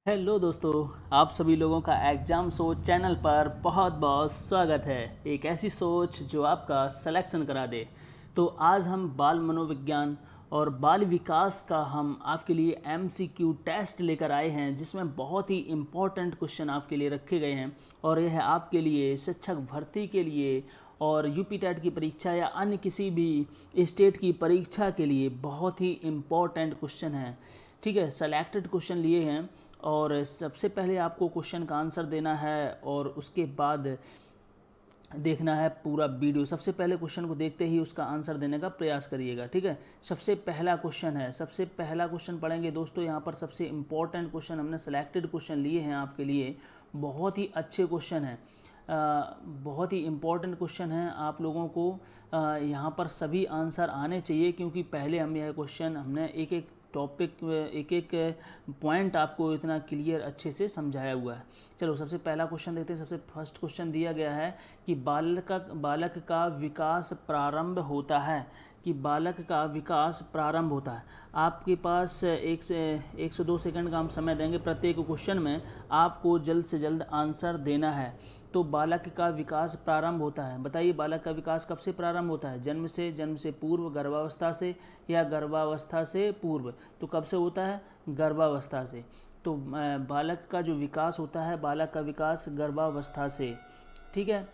Hello दोस्तों, आप सभी लोगों का एग्ज़ाम सोच चैनल पर बहुत बहुत स्वागत है। एक ऐसी सोच जो आपका सिलेक्शन करा दे। तो आज हम बाल मनोविज्ञान और बाल विकास का हम आपके लिए एमसीक्यू टेस्ट लेकर आए हैं, जिसमें बहुत ही इम्पोर्टेंट क्वेश्चन आपके लिए रखे गए हैं। और यह आपके लिए शिक्षक भर्ती के लिए और यूपी टेट की परीक्षा या अन्य किसी भी स्टेट की परीक्षा के लिए बहुत ही इम्पोर्टेंट क्वेश्चन है। ठीक है, सेलेक्टेड क्वेश्चन लिए हैं और सबसे पहले आपको क्वेश्चन का आंसर देना है और उसके बाद देखना है पूरा वीडियो। सबसे पहले क्वेश्चन को देखते ही उसका आंसर देने का प्रयास करिएगा। ठीक है, सबसे पहला क्वेश्चन है, सबसे पहला क्वेश्चन पढ़ेंगे दोस्तों। यहाँ पर सबसे इम्पोर्टेंट क्वेश्चन हमने सेलेक्टेड क्वेश्चन लिए हैं आपके लिए। बहुत ही अच्छे क्वेश्चन हैं, बहुत ही इम्पोर्टेंट क्वेश्चन हैं। आप लोगों को यहाँ पर सभी आंसर आने चाहिए, क्योंकि पहले हम यह क्वेश्चन हमने एक एक टॉपिक एक एक पॉइंट आपको इतना क्लियर अच्छे से समझाया हुआ है। चलो सबसे पहला क्वेश्चन देखते हैं। सबसे फर्स्ट क्वेश्चन दिया गया है कि बालक का विकास प्रारंभ होता है, कि बालक का विकास प्रारंभ होता है। आपके पास 1 से 2 सेकंड का हम समय देंगे प्रत्येक क्वेश्चन में। आपको जल्द से जल्द आंसर देना है। तो बालक का विकास प्रारंभ होता है, बताइए बालक का विकास कब से प्रारंभ होता है? जन्म से पूर्व, गर्भावस्था से, या गर्भावस्था से पूर्व? तो कब से होता है? गर्भावस्था से। तो बालक का जो विकास होता है, बालक का विकास गर्भावस्था से। ठीक है,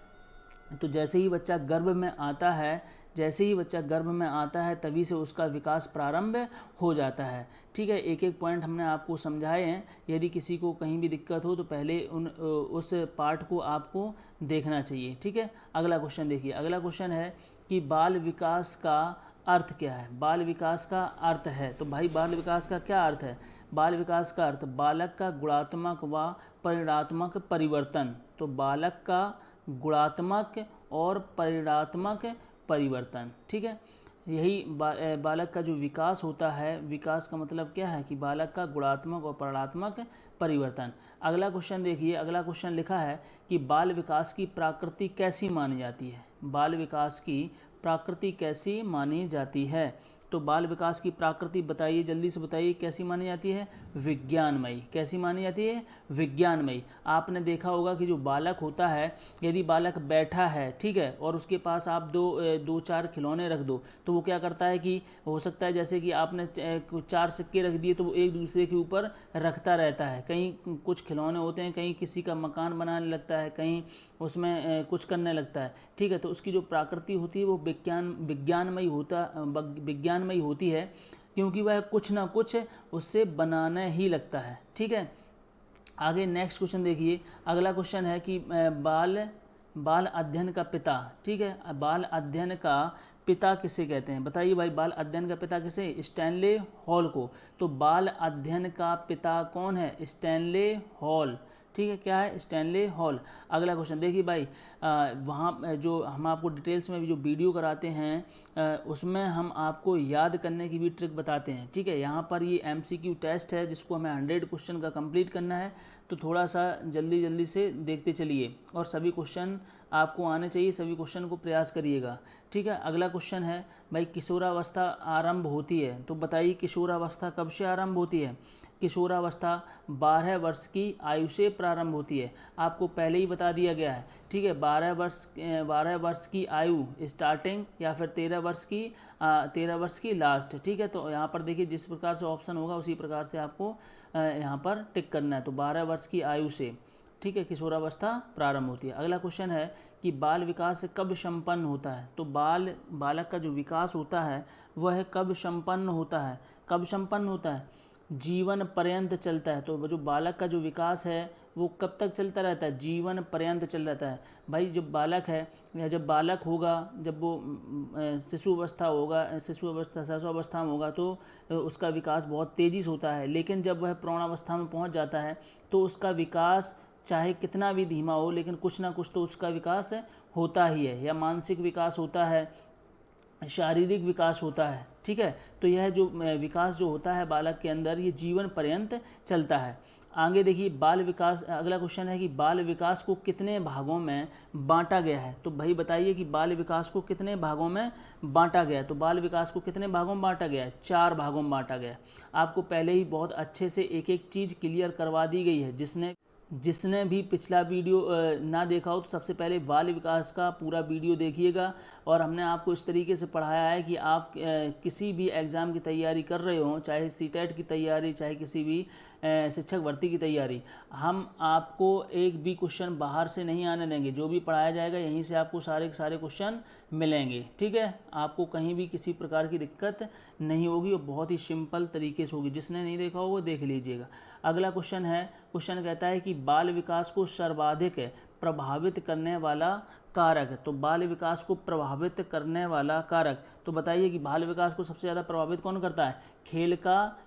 तो जैसे ही बच्चा गर्भ में आता है, जैसे ही बच्चा गर्भ में आता है तभी से उसका विकास प्रारंभ हो जाता है। ठीक है, एक एक पॉइंट हमने आपको समझाए हैं। यदि किसी को कहीं भी दिक्कत हो तो पहले उस पार्ट को आपको देखना चाहिए। ठीक है, अगला क्वेश्चन देखिए। अगला क्वेश्चन है कि बाल विकास का अर्थ क्या है? बाल विकास का अर्थ है, तो भाई बाल विकास का क्या अर्थ है? बाल विकास का अर्थ बालक का गुणात्मक व परिणात्मक परिवर्तन। तो बालक का गुणात्मक और परिणात्मक परिवर्तन। ठीक है, यही बालक का जो विकास होता है, विकास का मतलब क्या है कि बालक का गुणात्मक और परिणात्मक परिवर्तन। अगला क्वेश्चन देखिए। अगला क्वेश्चन लिखा है कि बाल विकास की प्रकृति कैसी मानी जाती है? बाल विकास की प्रकृति कैसी मानी जाती है? तो बाल विकास की प्रकृति बताइए, जल्दी से बताइए, कैसी मानी जाती है? विज्ञानमयी। कैसी मानी जाती है? विज्ञानमयी। आपने देखा होगा कि जो बालक होता है, यदि बालक बैठा है, ठीक है, और उसके पास आप दो चार खिलौने रख दो, तो वो क्या करता है कि हो सकता है जैसे कि आपने 4 सिक्के रख दिए तो वो एक दूसरे के ऊपर रखता रहता है। कहीं कुछ खिलौने होते हैं, कहीं किसी का मकान बनाने लगता है, कहीं उसमें कुछ करने लगता है। ठीक है, तो उसकी जो प्रकृति होती है वो विज्ञानमयी होती है, क्योंकि वह कुछ ना कुछ उससे बनाने ही लगता है। ठीक है, आगे नेक्स्ट क्वेश्चन देखिए। अगला क्वेश्चन है कि बाल अध्ययन का पिता। ठीक है, बाल अध्ययन का पिता किसे कहते हैं? बताइए भाई, बाल अध्ययन का पिता किसे? स्टैनले हॉल को। तो बाल अध्ययन का पिता कौन है? Stanley hall. ठीक है, क्या है? Stanley hall. अगला क्वेश्चन देखिए भाई, वहाँ जो हम आपको डिटेल्स में भी जो वीडियो कराते हैं उसमें हम आपको याद करने की भी ट्रिक बताते हैं। ठीक है, यहाँ पर ये एमसीक्यू टेस्ट है जिसको हमें 100 क्वेश्चन का कंप्लीट करना है, तो थोड़ा सा जल्दी से देखते चलिए और सभी क्वेश्चन आपको आने चाहिए, सभी क्वेश्चन को प्रयास करिएगा। ठीक है, अगला क्वेश्चन है भाई, किशोरावस्था आरंभ होती है, तो बताइए किशोरावस्था कब से आरंभ होती है? किशोरावस्था 12 वर्ष की आयु से प्रारंभ होती है। आपको पहले ही बता दिया गया है। ठीक है, 12 वर्ष की आयु स्टार्टिंग, या फिर 13 वर्ष की लास्ट। ठीक है, तो यहाँ पर देखिए जिस प्रकार से ऑप्शन होगा उसी प्रकार से आपको यहाँ पर टिक करना है। तो 12 वर्ष की आयु से, ठीक है, किशोरावस्था प्रारंभ होती है। अगला क्वेश्चन है कि बाल विकास कब संपन्न होता है? तो बालक का जो विकास होता है वह कब संपन्न होता है? कब संपन्न होता है? जीवन पर्यंत चलता है। तो जो बालक का जो विकास है वो कब तक चलता रहता है? जीवन पर्यंत चल रहता है। भाई जब बालक है, या जब बालक होगा, जब वो शिशु अवस्था में होगा तो उसका विकास बहुत तेज़ी से होता है। लेकिन जब वह प्रौढ़ावस्था में पहुंच जाता है तो उसका विकास चाहे कितना भी धीमा हो, लेकिन कुछ ना कुछ तो उसका विकास होता ही है, या मानसिक विकास होता है, शारीरिक विकास होता है। ठीक है, तो यह जो विकास जो होता है बालक के अंदर, ये जीवन पर्यंत चलता है। आगे देखिए बाल विकास, अगला क्वेश्चन है कि बाल विकास को कितने भागों में बांटा गया है। तो भाई बताइए कि बाल विकास को कितने भागों में बांटा गया है। तो बाल विकास को कितने भागों में बांटा गया है, 4 भागों में बांटा गया है। आपको पहले ही बहुत अच्छे से एक एक चीज़ क्लियर करवा दी गई है। जिसने भी पिछला वीडियो ना देखा हो तो सबसे पहले बाल विकास का पूरा वीडियो देखिएगा। और हमने आपको इस तरीके से पढ़ाया है कि आप किसी भी एग्ज़ाम की तैयारी कर रहे हो, चाहे सीटेट की तैयारी, चाहे किसी भी शिक्षक भर्ती की तैयारी, हम आपको एक भी क्वेश्चन बाहर से नहीं आने देंगे। जो भी पढ़ाया जाएगा यहीं से आपको सारे के सारे क्वेश्चन मिलेंगे, ठीक है। आपको कहीं भी किसी प्रकार की दिक्कत नहीं होगी और बहुत ही सिंपल तरीके से होगी। जिसने नहीं देखा हो वो देख लीजिएगा। अगला क्वेश्चन है, क्वेश्चन कहता है कि बाल विकास को सर्वाधिक प्रभावित करने वाला कारक। तो बाल विकास को प्रभावित करने वाला कारक, तो बताइए कि बाल विकास को सबसे ज़्यादा प्रभावित कौन करता है।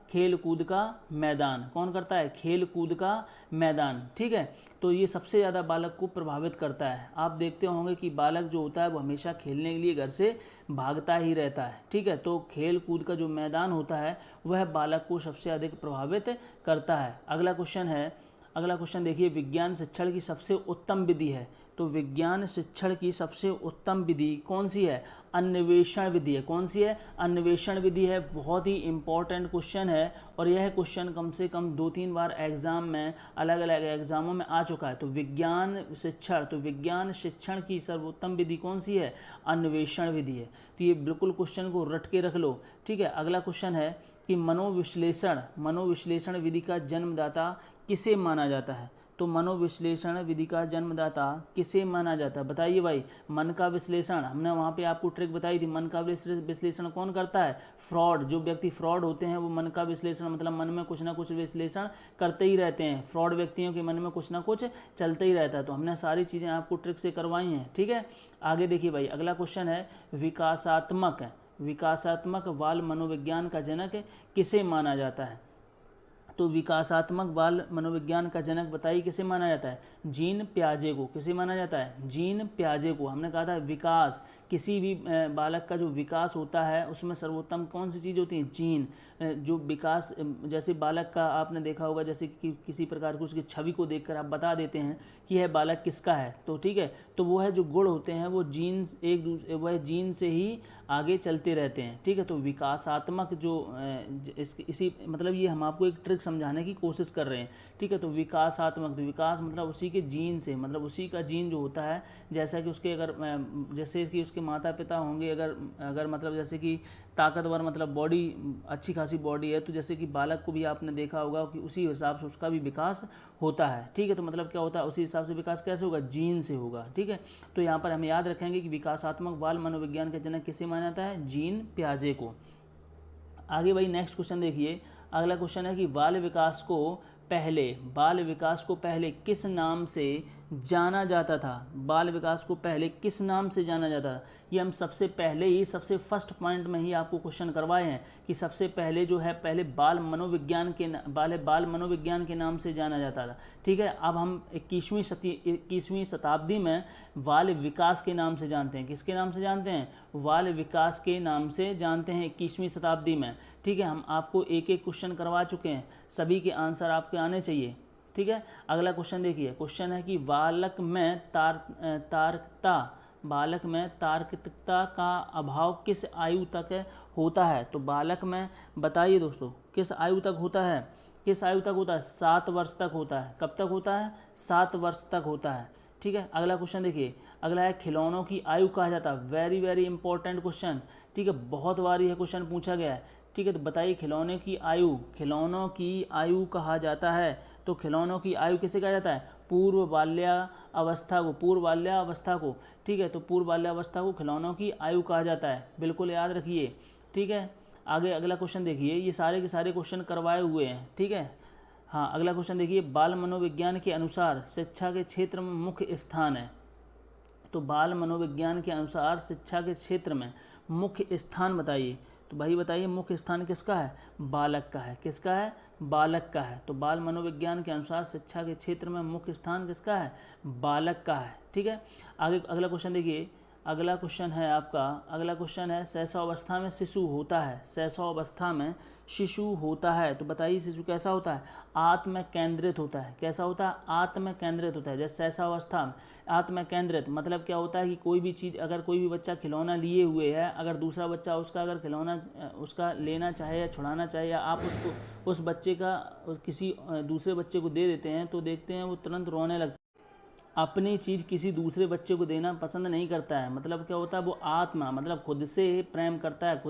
खेल कूद का मैदान। कौन करता है, खेल कूद का मैदान, ठीक है। तो ये सबसे ज़्यादा बालक को प्रभावित करता है। आप देखते होंगे कि बालक जो होता है वो हमेशा खेलने के लिए घर से भागता ही रहता है, ठीक है। तो खेल कूद का जो मैदान होता है वह बालक को सबसे अधिक प्रभावित करता है। अगला क्वेश्चन देखिए, विज्ञान शिक्षण की सबसे उत्तम विधि है। तो विज्ञान शिक्षण की सबसे उत्तम विधि कौन सी है, अन्वेषण विधि है। कौन सी है, अन्वेषण विधि है। बहुत ही इम्पॉर्टेंट क्वेश्चन है और यह क्वेश्चन कम से कम 2-3 बार एग्जाम में, अलग अलग एग्जामों में आ चुका है। तो विज्ञान शिक्षण की सर्वोत्तम विधि कौन सी है, अन्वेषण विधि है। तो ये बिल्कुल क्वेश्चन को रट के रख लो, ठीक है। अगला क्वेश्चन है कि मनोविश्लेषण विधि का जन्मदाता किसे माना जाता है। तो मनोविश्लेषण विधि का जन्मदाता किसे माना जाता है, बताइए भाई। मन का विश्लेषण, हमने वहाँ पे आपको ट्रिक बताई थी। मन का विश्लेषण कौन करता है, फ्रॉड। जो व्यक्ति फ्रॉड होते हैं वो मन का विश्लेषण, मतलब मन में कुछ ना कुछ विश्लेषण करते ही रहते हैं। फ्रॉड व्यक्तियों के मन में कुछ ना कुछ चलते ही रहता है। तो हमने सारी चीज़ें आपको ट्रिक से करवाई हैं, ठीक है। आगे देखिए भाई, अगला क्वेश्चन है, विकासात्मक बाल मनोविज्ञान का जनक किसे माना जाता है। तो विकासात्मक बाल मनोविज्ञान का जनक बताइए किसे माना जाता है, जीन पियाजे को। किसे माना जाता है, जीन पियाजे को। हमने कहा था विकास, किसी भी बालक का जो विकास होता है उसमें सर्वोत्तम कौन सी चीज़ होती है, जीन। जो विकास, जैसे बालक का आपने देखा होगा, जैसे कि किसी प्रकार की उसकी छवि को देखकर आप बता देते हैं कि यह बालक किसका है, तो ठीक है। तो वो है जो गुण होते हैं वो वह जीन से ही आगे चलते रहते हैं, ठीक है। तो विकासात्मक इसी मतलब ये हम आपको एक ट्रिक समझाने की कोशिश कर रहे हैं, ठीक है। तो विकासात्मक, तो विकास मतलब उसी के जीन से, मतलब उसी का जीन जो होता है, जैसा कि उसके जैसे कि उसके माता पिता होंगे, अगर मतलब जैसे कि ताकतवर, मतलब बॉडी, अच्छी खासी बॉडी है, तो जैसे कि बालक को भी आपने देखा होगा कि उसी हिसाब से उसका भी विकास होता है, ठीक है। तो मतलब क्या होता है, उसी हिसाब से विकास कैसे होगा, जीन से होगा, ठीक है। तो यहाँ पर हम याद रखेंगे कि विकासात्मक बाल मनोविज्ञान के जनक किसे माना जाता है, जीन पियाजे को। आगे भाई नेक्स्ट क्वेश्चन देखिए। अगला क्वेश्चन है कि बाल विकास को पहले किस नाम से जाना जाता था। बाल विकास को पहले किस नाम से जाना जाता था, ये हम सबसे पहले ही, सबसे फर्स्ट पॉइंट में ही आपको क्वेश्चन करवाए हैं कि सबसे पहले जो है, पहले बाल मनोविज्ञान के नाम से जाना जाता था, ठीक है। अब हम 21वीं शताब्दी में बाल विकास के नाम से जानते हैं। किसके नाम से जानते हैं, बाल विकास के नाम से जानते हैं 21वीं शताब्दी में, ठीक है। हम आपको एक एक क्वेश्चन करवा चुके हैं, सभी के आंसर आपके आने चाहिए, ठीक है। अगला क्वेश्चन देखिए, क्वेश्चन है कि बालक में तार्किकता का अभाव किस आयु तक होता है। तो बालक में बताइए दोस्तों किस आयु तक होता है, 7 वर्ष तक होता है। कब तक होता है, 7 वर्ष तक होता है, ठीक है। अगला क्वेश्चन देखिए, अगला है खिलौनों की आयु कहा जाता है। वेरी वेरी इंपॉर्टेंट क्वेश्चन, ठीक है। बहुत बार यह क्वेश्चन पूछा गया है, ठीक है। तो बताइए खिलौनों की आयु कहा जाता है। तो खिलौनों की आयु किसे कहा जाता है, पूर्व बाल्यावस्था को, ठीक है। तो पूर्व बाल्यावस्था को खिलौनों की आयु कहा जाता है, बिल्कुल याद रखिए, ठीक है। आगे अगला क्वेश्चन देखिए, ये सारे के सारे क्वेश्चन करवाए हुए हैं, ठीक है। हाँ, अगला क्वेश्चन देखिए, बाल मनोविज्ञान के अनुसार शिक्षा के क्षेत्र में मुख्य स्थान है। तो बाल मनोविज्ञान के अनुसार शिक्षा के क्षेत्र में मुख्य स्थान बताइए। तो भाई बताइए मुख्य स्थान किसका है, बालक का है। किसका है, बालक का है। तो बाल मनोविज्ञान के अनुसार शिक्षा के क्षेत्र में मुख्य स्थान किसका है, बालक का है, ठीक है। आगे अगला क्वेश्चन देखिए, अगला क्वेश्चन है आपका, अगला क्वेश्चन है शैशवावस्था में शिशु होता है, शैशवावस्था में शिशु होता है, तो बताइए शिशु कैसा होता है? आत्म केंद्रित होता है। कैसा होता है? आत्म केंद्रित होता है। जैसे शैशवावस्था में आत्म केंद्रित मतलब क्या होता है कि कोई भी चीज़, अगर कोई भी बच्चा खिलौना लिए हुए है, अगर दूसरा बच्चा उसका अगर खिलौना उसका लेना चाहे या छुड़ाना चाहे, या आप उसको उस बच्चे का किसी दूसरे बच्चे को दे देते हैं, तो देखते हैं वो तुरंत रोने लगता है, अपनी चीज़ किसी दूसरे बच्चे को देना पसंद नहीं करता है। मतलब क्या होता है? वो आत्मा मतलब खुद से प्रेम करता है,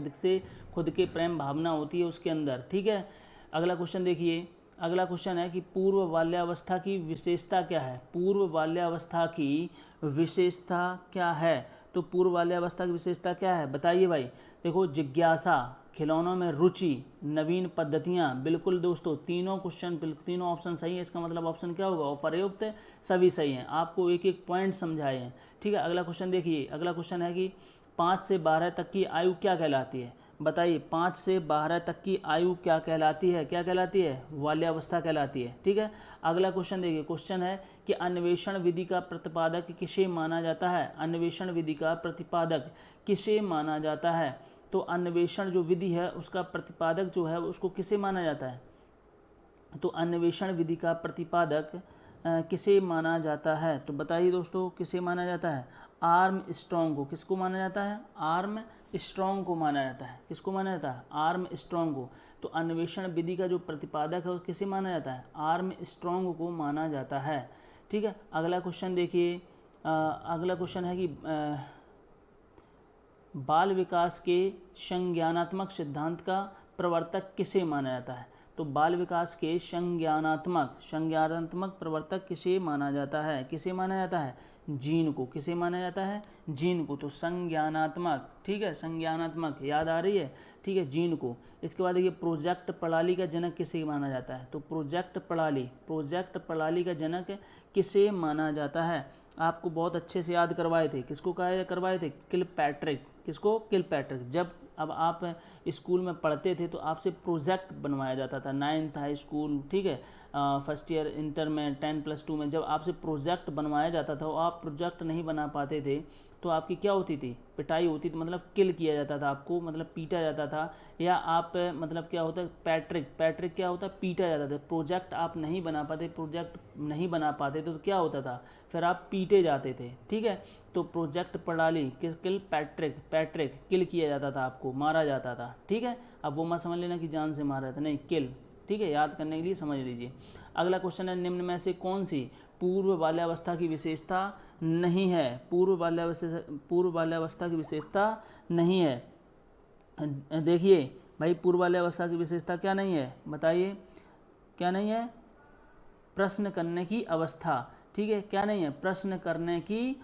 खुद के प्रेम भावना होती है उसके अंदर। ठीक है, अगला क्वेश्चन देखिए। अगला क्वेश्चन है कि पूर्व बाल्यावस्था की विशेषता क्या है? पूर्व बाल्यावस्था की विशेषता क्या है? तो पूर्व बाल्यावस्था की विशेषता क्या है बताइए भाई। देखो, जिज्ञासा, खिलौनों में रुचि, नवीन पद्धतियाँ। बिल्कुल दोस्तों, तीनों क्वेश्चन तीनों ऑप्शन सही है। इसका मतलब ऑप्शन क्या होगा? उपयुक्त सभी सही हैं। आपको एक एक पॉइंट समझाए हैं। ठीक है, अगला क्वेश्चन देखिए। अगला क्वेश्चन है कि 5 से 12 तक की आयु क्या कहलाती है? बताइए, 5 से 12 तक की आयु क्या कहलाती है? क्या कहलाती है? बाल्यावस्था कहलाती है। ठीक है, अगला क्वेश्चन देखिए। क्वेश्चन है कि अन्वेषण विधि का प्रतिपादक किसे माना जाता है? अन्वेषण विधि का प्रतिपादक किसे माना जाता है? तो अन्वेषण जो विधि है उसका प्रतिपादक जो है उसको किसे माना जाता है? तो अन्वेषण विधि का प्रतिपादक किसे माना जाता है? तो बताइए दोस्तों, किसे माना जाता है? आर्म स्ट्रॉन्ग को। किसको माना जाता है? आर्म स्ट्रॉन्ग को माना जाता है। किसको माना जाता है? आर्म स्ट्रॉन्ग को। तो अन्वेषण विधि का जो प्रतिपादक है वो किसे माना जाता है? आर्म स्ट्रॉन्ग को माना जाता है। ठीक है, अगला क्वेश्चन देखिए। अगला क्वेश्चन है कि बाल विकास के संज्ञानात्मक सिद्धांत का प्रवर्तक किसे माना जाता है? तो बाल विकास के संज्ञानात्मक प्रवर्तक किसे माना जाता है? किसे माना जाता है? जीन को। किसे माना जाता है? जीन को। तो संज्ञानात्मक, ठीक है, संज्ञानात्मक याद आ रही है? ठीक है, जीन को। इसके बाद देखिए, प्रोजेक्ट प्रणाली का जनक किसे माना जाता है? तो प्रोजेक्ट प्रणाली का जनक किसे माना जाता है? आपको बहुत अच्छे से याद करवाए थे। किसको करवाए थे? किलपैट्रिक। किसको? किलपैट्रिक। जब अब आप स्कूल में पढ़ते थे तो आपसे प्रोजेक्ट बनवाया जाता था, 9th हाई स्कूल, ठीक है, फर्स्ट ईयर इंटर में, 10+2 में, जब आपसे प्रोजेक्ट बनवाया जाता था और आप प्रोजेक्ट नहीं बना पाते थे तो आपकी क्या होती थी? पिटाई होती थी, मतलब किल किया जाता था आपको, मतलब पीटा जाता था। या आप मतलब क्या होता है? पैट्रिक क्या होता है? पीटा जाता था। प्रोजेक्ट आप नहीं बना पाते तो क्या होता था? फिर आप पीटे जाते थे। ठीक है, तो प्रोजेक्ट प्रणाली पैट्रिक किल किया जाता था, आपको मारा जाता था। ठीक है, अब वो मत समझ लेना कि जान से मारा था, नहीं, किल। ठीक है, याद करने के लिए समझ लीजिए। अगला क्वेश्चन है, निम्न में से कौन सी पूर्व बाल्यावस्था की विशेषता नहीं है? पूर्व बाल्यावस्था की विशेषता नहीं है। देखिए भाई, पूर्व बाल्यावस्था की विशेषता क्या नहीं है? बताइए, क्या नहीं है? प्रश्न करने की अवस्था। ठीक है, क्या नहीं है? प्रश्न करने की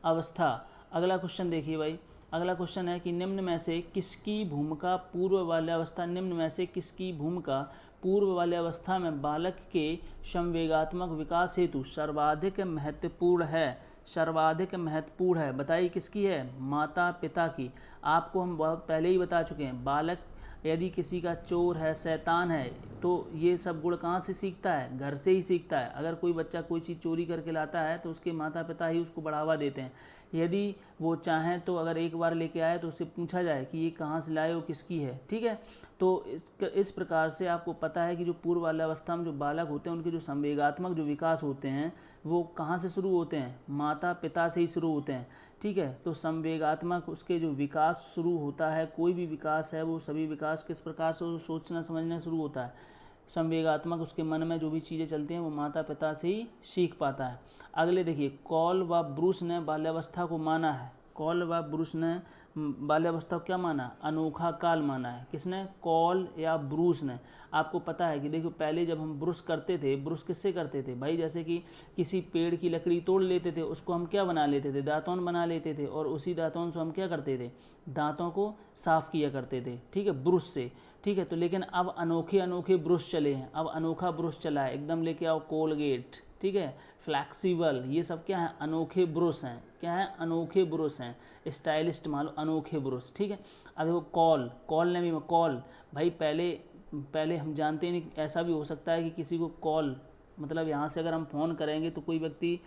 अवस्था। अगला क्वेश्चन देखिए भाई। अगला क्वेश्चन है कि निम्न में से किसकी भूमिका पूर्व बाल्यावस्था में बालक के संवेगात्मक विकास हेतु सर्वाधिक महत्वपूर्ण है? बताइए किसकी है? माता पिता की। आपको हम बहुत पहले ही बता चुके हैं, बालक यदि किसी का चोर है, शैतान है, तो ये सब गुण कहाँ से सीखता है? घर से ही सीखता है। अगर कोई बच्चा कोई चीज़ चोरी करके लाता है तो उसके माता पिता ही उसको बढ़ावा देते हैं। यदि वो चाहें तो अगर एक बार लेके आए तो उससे पूछा जाए कि ये कहाँ से लाए हो, किसकी है। ठीक है, तो इस प्रकार से आपको पता है कि जो पूर्व बाल्यावस्था में जो बालक होते हैं उनके जो संवेगात्मक जो विकास होते हैं वो कहाँ से शुरू होते हैं? माता पिता से ही शुरू होते हैं। ठीक है, तो संवेगात्मक उसके जो विकास शुरू होता है, कोई भी विकास है वो सभी विकास किस प्रकार से सोचना समझना शुरू होता है? संवेगात्मक उसके मन में जो भी चीज़ें चलती हैं वो माता पिता से ही सीख पाता है। अगले देखिए, कॉल व ब्रूस ने बाल्यावस्था को माना है। कॉल व ब्रूस ने बाल्यावस्था को क्या माना? अनोखा काल माना है। किसने? कॉल या ब्रूस ने। आपको पता है कि देखो, पहले जब हम ब्रुश करते थे, ब्रुश किससे करते थे भाई? जैसे कि किसी पेड़ की लकड़ी तोड़ लेते थे, उसको हम क्या बना लेते थे? दातुन बना लेते थे, और उसी दातुन से हम क्या करते थे? दांतों को साफ किया करते थे। ठीक है, ब्रुश से। ठीक है, तो लेकिन अब अनोखे ब्रुश चले हैं। अब अनोखा ब्रुश चला है, एकदम लेके आओ कोलगेट, ठीक है, फ्लैक्सीबल, ये सब क्या है? अनोखे ब्रुश हैं। क्या है? अनोखे ब्रुश हैं, स्टाइलिस्ट मानो अनोखे ब्रुश। ठीक है, अब देखो, कॉल ने भी कॉल भाई, पहले हम जानते नहीं, ऐसा भी हो सकता है कि किसी को कॉल मतलब यहाँ से अगर हम फ़ोन करेंगे तो कोई व्यक्ति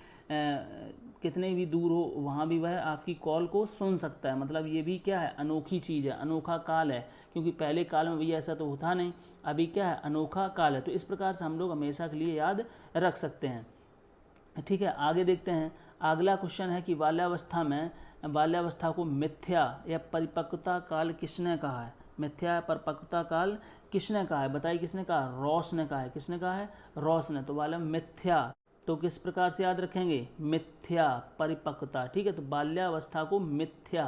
कितने भी दूर हो वहाँ भी वह आपकी कॉल को सुन सकता है। मतलब ये भी क्या है, अनोखी चीज़ है, अनोखा काल है, क्योंकि पहले काल में भैया ऐसा तो होता नहीं, अभी क्या है, अनोखा काल है। तो इस प्रकार से हम लोग हमेशा के लिए याद रख सकते हैं। ठीक है, आगे देखते हैं। अगला क्वेश्चन है कि बाल्यावस्था को मिथ्या या परिपक्वता काल किसने कहा है? मिथ्या या परिपक्वता काल किसने कहा है? बताइए किसने कहा? रॉस ने कहा है। किसने कहा है? रॉस ने। तो वाला मिथ्या, तो किस प्रकार से याद रखेंगे? मिथ्या परिपक्वता। ठीक है, तो बाल्यावस्था को मिथ्या,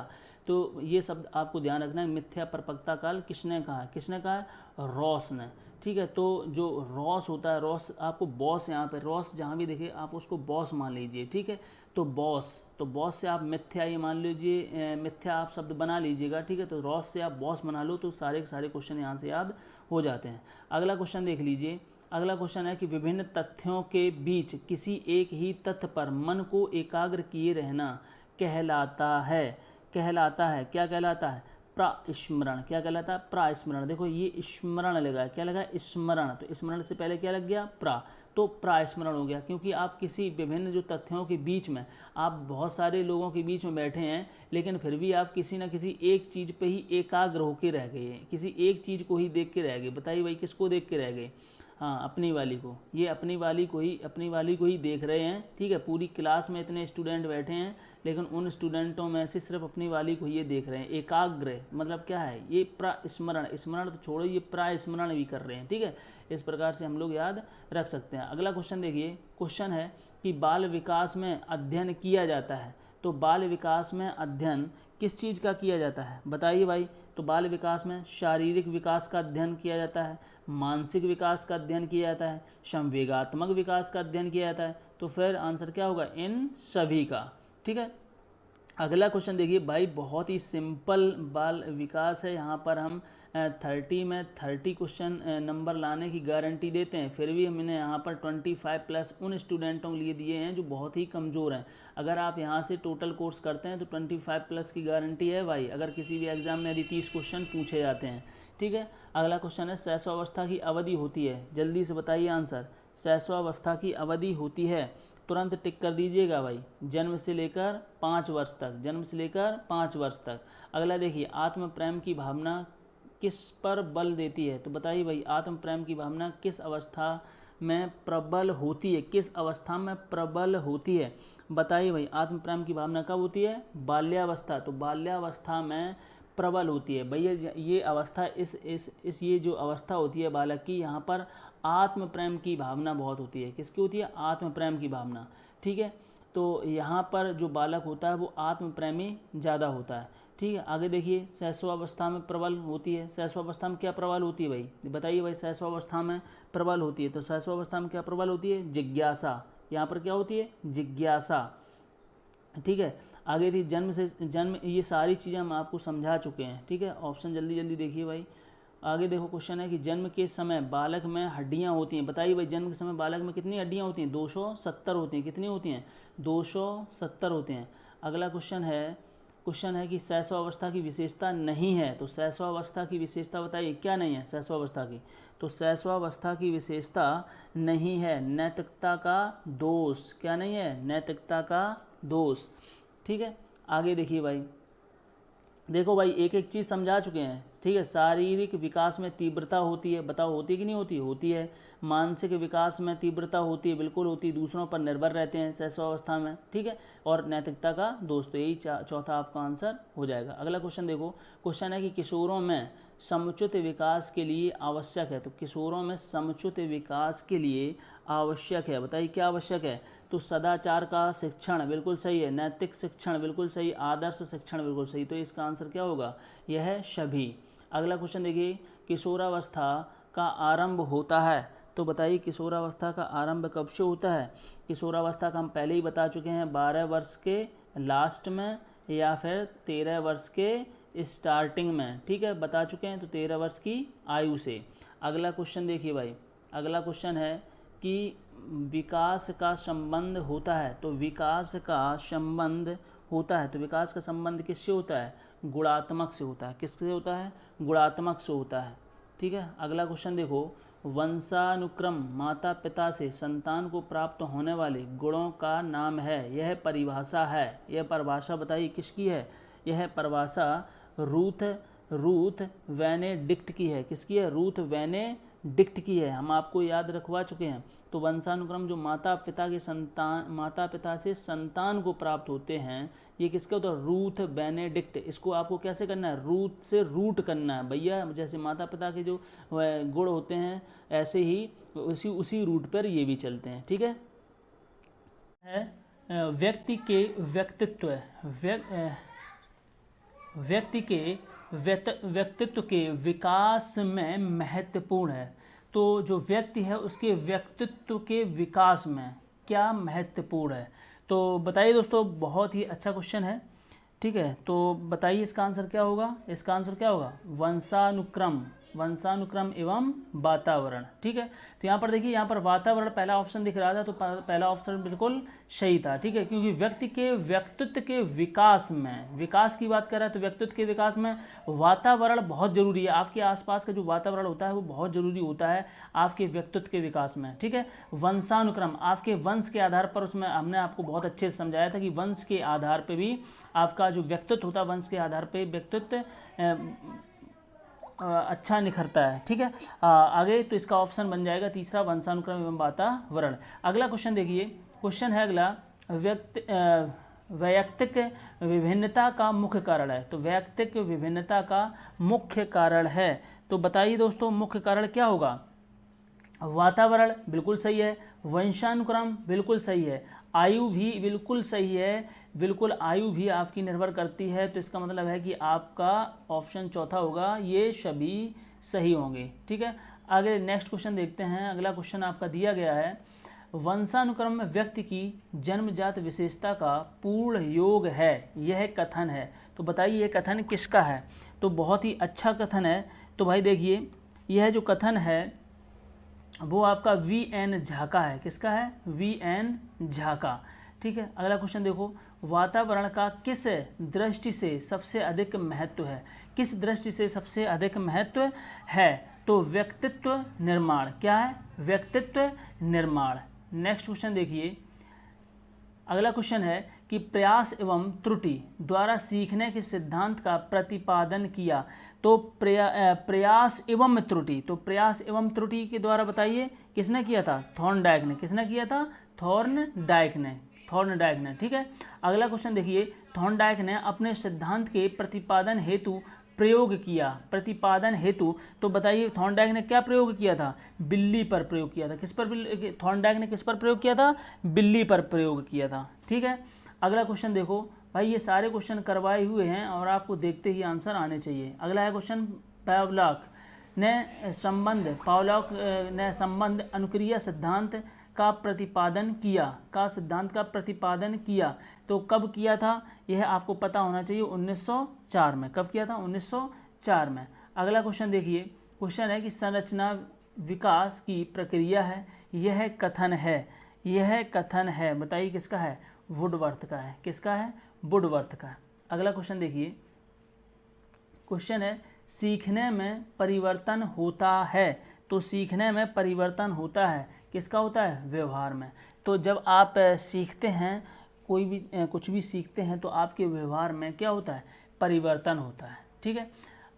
तो ये शब्द आपको ध्यान रखना है। मिथ्या परिपक्वता काल किसने कहा है? किसने कहा है? रॉस ने। ठीक है, तो जो रॉस होता है, रॉस आपको बॉस, यहाँ पे रॉस जहाँ भी देखे आप उसको बॉस मान लीजिए। ठीक है, तो बॉस से आप मिथ्या ये मान लीजिए, मिथ्या आप शब्द बना लीजिएगा। ठीक है, तो रॉस से आप बॉस बना लो तो सारे के सारे क्वेश्चन यहाँ से याद हो जाते हैं। अगला क्वेश्चन देख लीजिए। अगला क्वेश्चन है कि विभिन्न तथ्यों के बीच किसी एक ही तथ्य पर मन को एकाग्र किए रहना कहलाता है। क्या कहलाता है? प्रास्मरण। क्या कहलाता है? प्रास्मरण। देखो ये स्मरण लगा है, क्या लगा है? स्मरण। तो स्मरण से पहले क्या लग गया? तो प्रास्मरण हो गया, क्योंकि आप किसी विभिन्न जो तथ्यों के बीच में, आप बहुत सारे लोगों के बीच में बैठे हैं, लेकिन फिर भी आप किसी न किसी एक चीज़ पे ही एकाग्र होकर रह गए हैं, किसी एक चीज़ को ही देख के रह गए। बताइए भाई किसको देख के रह गए? हाँ, अपनी वाली को। ये अपनी वाली को ही देख रहे हैं। ठीक है, पूरी क्लास में इतने स्टूडेंट बैठे हैं, लेकिन उन स्टूडेंटों में से सिर्फ अपनी वाली को ये देख रहे हैं। एकाग्र मतलब क्या है? ये प्रास्मरण, स्मरण तो छोड़ो, ये प्रास्मरण भी कर रहे हैं। ठीक है, इस प्रकार से हम लोग याद रख सकते हैं। अगला क्वेश्चन देखिए। क्वेश्चन है कि बाल विकास में अध्ययन किया जाता है। तो बाल विकास में अध्ययन किस चीज़ का किया जाता है? बताइए भाई। तो बाल विकास में शारीरिक विकास का अध्ययन किया जाता है, मानसिक विकास का अध्ययन किया जाता है, संवेगात्मक विकास का अध्ययन किया जाता है। तो फिर आंसर क्या होगा? इन सभी का। ठीक है, अगला क्वेश्चन देखिए भाई, बहुत ही सिंपल बाल विकास है। यहाँ पर हम 30 में 30 क्वेश्चन नंबर लाने की गारंटी देते हैं, फिर भी हमने यहाँ पर 25 प्लस उन स्टूडेंटों के लिए दिए हैं जो बहुत ही कमज़ोर हैं। अगर आप यहाँ से टोटल कोर्स करते हैं तो 25 प्लस की गारंटी है भाई, अगर किसी भी एग्जाम में यदि 30 क्वेश्चन पूछे जाते हैं। ठीक है, अगला क्वेश्चन है शैशवावस्था की अवधि होती है। जल्दी से बताइए आंसर। शैशवावस्था की अवधि होती है, तुरंत टिक कर दीजिएगा भाई। जन्म से लेकर 5 वर्ष तक, जन्म से लेकर 5 वर्ष तक। अगला देखिए, आत्म प्रेम की भावना किस पर बल देती है? तो बताइए भाई, आत्म प्रेम की भावना किस अवस्था में प्रबल होती है? किस अवस्था में प्रबल होती है? बताइए भाई, आत्म प्रेम की भावना कब होती है? बाल्यावस्था। तो बाल्यावस्था में प्रबल होती है भैया। ये अवस्था इस ये जो अवस्था होती है बालक की, यहाँ पर आत्म प्रेम की भावना बहुत होती है। किसकी होती है? आत्म प्रेम की भावना। ठीक है, तो यहाँ पर जो बालक होता है वो आत्म प्रेमी ज़्यादा होता है। ठीक है, आगे देखिए, शैशवावस्था में प्रबल होती है। शैशवावस्था में क्या प्रबल होती है भाई? बताइए भाई, शैशवावस्था में प्रबल होती है। तो शैशवावस्था में क्या प्रबल होती है? जिज्ञासा। यहाँ पर क्या होती है? जिज्ञासा। ठीक है, आगे थी जन्म, ये सारी चीज़ें हम आपको समझा चुके हैं। ठीक है, ऑप्शन जल्दी जल्दी देखिए भाई। आगे देखो, क्वेश्चन है कि जन्म के समय बालक में हड्डियां होती हैं। बताइए भाई, जन्म के समय बालक में कितनी हड्डियां होती हैं? 270 होती हैं। कितनी होती हैं? 270 होती हैं। अगला क्वेश्चन है कि शैशवावस्था की विशेषता नहीं है। तो शैशवावस्था की विशेषता बताइए, क्या नहीं है शैशवावस्था की? तो शैशवावस्था की विशेषता नहीं है नैतिकता का दोष। क्या नहीं है? नैतिकता का दोष। ठीक है, आगे देखिए भाई। देखो भाई, एक एक चीज़ समझा चुके हैं। ठीक है, शारीरिक विकास में तीव्रता होती है। बताओ, होती है कि नहीं होती? होती है। मानसिक विकास में तीव्रता होती है, बिल्कुल होती है। दूसरों पर निर्भर रहते हैं शैशवावस्था में। ठीक है, और नैतिकता का दोष। तो यही चौथा आपका आंसर हो जाएगा। अगला क्वेश्चन देखो। क्वेश्चन है कि किशोरों में समुचित विकास के लिए आवश्यक है। तो किशोरों में समुचित विकास के लिए आवश्यक है। बताइए क्या आवश्यक है? तो सदाचार का शिक्षण, बिल्कुल सही है। नैतिक शिक्षण, बिल्कुल सही। आदर्श शिक्षण, बिल्कुल सही। तो इसका आंसर क्या होगा? यह है सभी। अगला क्वेश्चन देखिए, किशोरावस्था का आरंभ होता है। तो बताइए, किशोरावस्था का आरंभ कब से होता है? किशोरावस्था का हम पहले ही बता चुके हैं, 12 वर्ष के लास्ट में या फिर 13 वर्ष के स्टार्टिंग में। ठीक है, बता चुके हैं। तो 13 वर्ष की आयु से। अगला क्वेश्चन देखिए भाई। अगला क्वेश्चन है कि विकास का संबंध होता है। तो विकास का संबंध होता है। तो विकास का संबंध किससे होता है? गुणात्मक से होता है। किससे होता है? गुणात्मक से होता है। ठीक है, अगला क्वेश्चन देखो। वंशानुक्रम माता पिता से संतान को प्राप्त होने वाले गुणों का नाम है। यह परिभाषा है, यह परिभाषा बताइए किसकी है? यह परिभाषा रूथ वेनेडिक्ट की है। किसकी है? रूथ वेनेडिक्ट की है। हम आपको याद रखवा चुके हैं। तो वंशानुक्रम जो माता पिता से संतान को प्राप्त होते हैं, ये किसका होता है? Ruth Benedict. इसको आपको कैसे करना है? रूथ से रूट करना है भैया। जैसे माता पिता के जो गुण होते हैं, ऐसे ही उसी रूट पर ये भी चलते हैं। ठीक है। व्यक्ति के व्यक्तित्व के विकास में महत्वपूर्ण है। तो जो व्यक्ति है उसके व्यक्तित्व के विकास में क्या महत्वपूर्ण है? तो बताइए दोस्तों, बहुत ही अच्छा क्वेश्चन है। ठीक है, तो बताइए इसका आंसर क्या होगा? इसका आंसर क्या होगा? वंशानुक्रम एवं वातावरण। ठीक है, तो यहाँ पर देखिए, यहाँ पर वातावरण पहला ऑप्शन दिख रहा था, तो पहला ऑप्शन बिल्कुल सही था। ठीक है, क्योंकि व्यक्ति के व्यक्तित्व के विकास में, विकास की बात कर रहा है, तो व्यक्तित्व के विकास में वातावरण बहुत जरूरी है। आपके आसपास का जो वातावरण होता है वो बहुत जरूरी होता है आपके व्यक्तित्व के विकास में। ठीक है, वंशानुक्रम आपके वंश के आधार पर, उसमें हमने आपको बहुत अच्छे से समझाया था कि वंश के आधार पर भी आपका जो व्यक्तित्व होता है, वंश के आधार पर व्यक्तित्व अच्छा निखरता है। ठीक है, आगे तो इसका ऑप्शन बन जाएगा तीसरा, वंशानुक्रम एवं वातावरण। अगला क्वेश्चन देखिए, क्वेश्चन है अगला, वैयक्तिक विभिन्नता का मुख्य कारण है। तो वैयक्तिक विभिन्नता का मुख्य कारण है, तो बताइए दोस्तों मुख्य कारण क्या होगा? वातावरण बिल्कुल सही है, वंशानुक्रम बिल्कुल सही है, आयु भी बिल्कुल सही है, बिल्कुल आयु भी आपकी निर्भर करती है। तो इसका मतलब है कि आपका ऑप्शन चौथा होगा, ये सभी सही होंगे। ठीक है, आगे नेक्स्ट क्वेश्चन देखते हैं। अगला क्वेश्चन आपका दिया गया है, वंशानुक्रम में व्यक्ति की जन्मजात विशेषता का पूर्ण योग है, यह कथन है। तो बताइए ये कथन किसका है? तो बहुत ही अच्छा कथन है। तो भाई देखिए, यह जो कथन है वो आपका VN झा का है। किसका है? VN झा का। ठीक है, अगला क्वेश्चन देखो, वातावरण का किस दृष्टि से सबसे अधिक महत्व है? किस दृष्टि से सबसे अधिक महत्व है? तो व्यक्तित्व निर्माण। क्या है? व्यक्तित्व निर्माण। नेक्स्ट क्वेश्चन देखिए, अगला क्वेश्चन है कि प्रयास एवं त्रुटि द्वारा सीखने के सिद्धांत का प्रतिपादन किया। तो प्रयास एवं त्रुटि, तो प्रयास एवं त्रुटि के द्वारा बताइए किसने किया था? थॉर्नडाइक ने। किसने किया था? थॉर्नडाइक ने। ठीक है, अगला क्वेश्चन देखिए, थॉर्नडाइक ने अपने सिद्धांत के प्रतिपादन हेतु प्रयोग किया। प्रतिपादन हेतु, तो बताइए थॉर्नडाइक ने क्या प्रयोग किया था? बिल्ली पर प्रयोग किया था। किस पर? थॉर्नडाइक ने किस पर प्रयोग किया था? बिल्ली पर प्रयोग किया था। ठीक है, अगला क्वेश्चन देखो भाई, ये सारे क्वेश्चन करवाए हुए हैं और आपको देखते ही आंसर आने चाहिए। अगला है क्वेश्चन, पावलॉक ने संबंध अनुक्रिया सिद्धांत का प्रतिपादन किया। तो कब किया था? यह आपको पता होना चाहिए, 1904 में। कब किया था? 1904 में। अगला क्वेश्चन देखिए, क्वेश्चन है कि संरचना विकास की प्रक्रिया है, यह कथन है। बताइए किसका है? वुडवर्थ का है। किसका है? वुडवर्थ का। अगला क्वेश्चन देखिए, क्वेश्चन है सीखने में परिवर्तन होता है। तो सीखने में परिवर्तन होता है, किसका होता है? व्यवहार में। तो जब आप सीखते हैं, कोई भी कुछ भी सीखते हैं, तो आपके व्यवहार में क्या होता है? परिवर्तन होता है। ठीक है,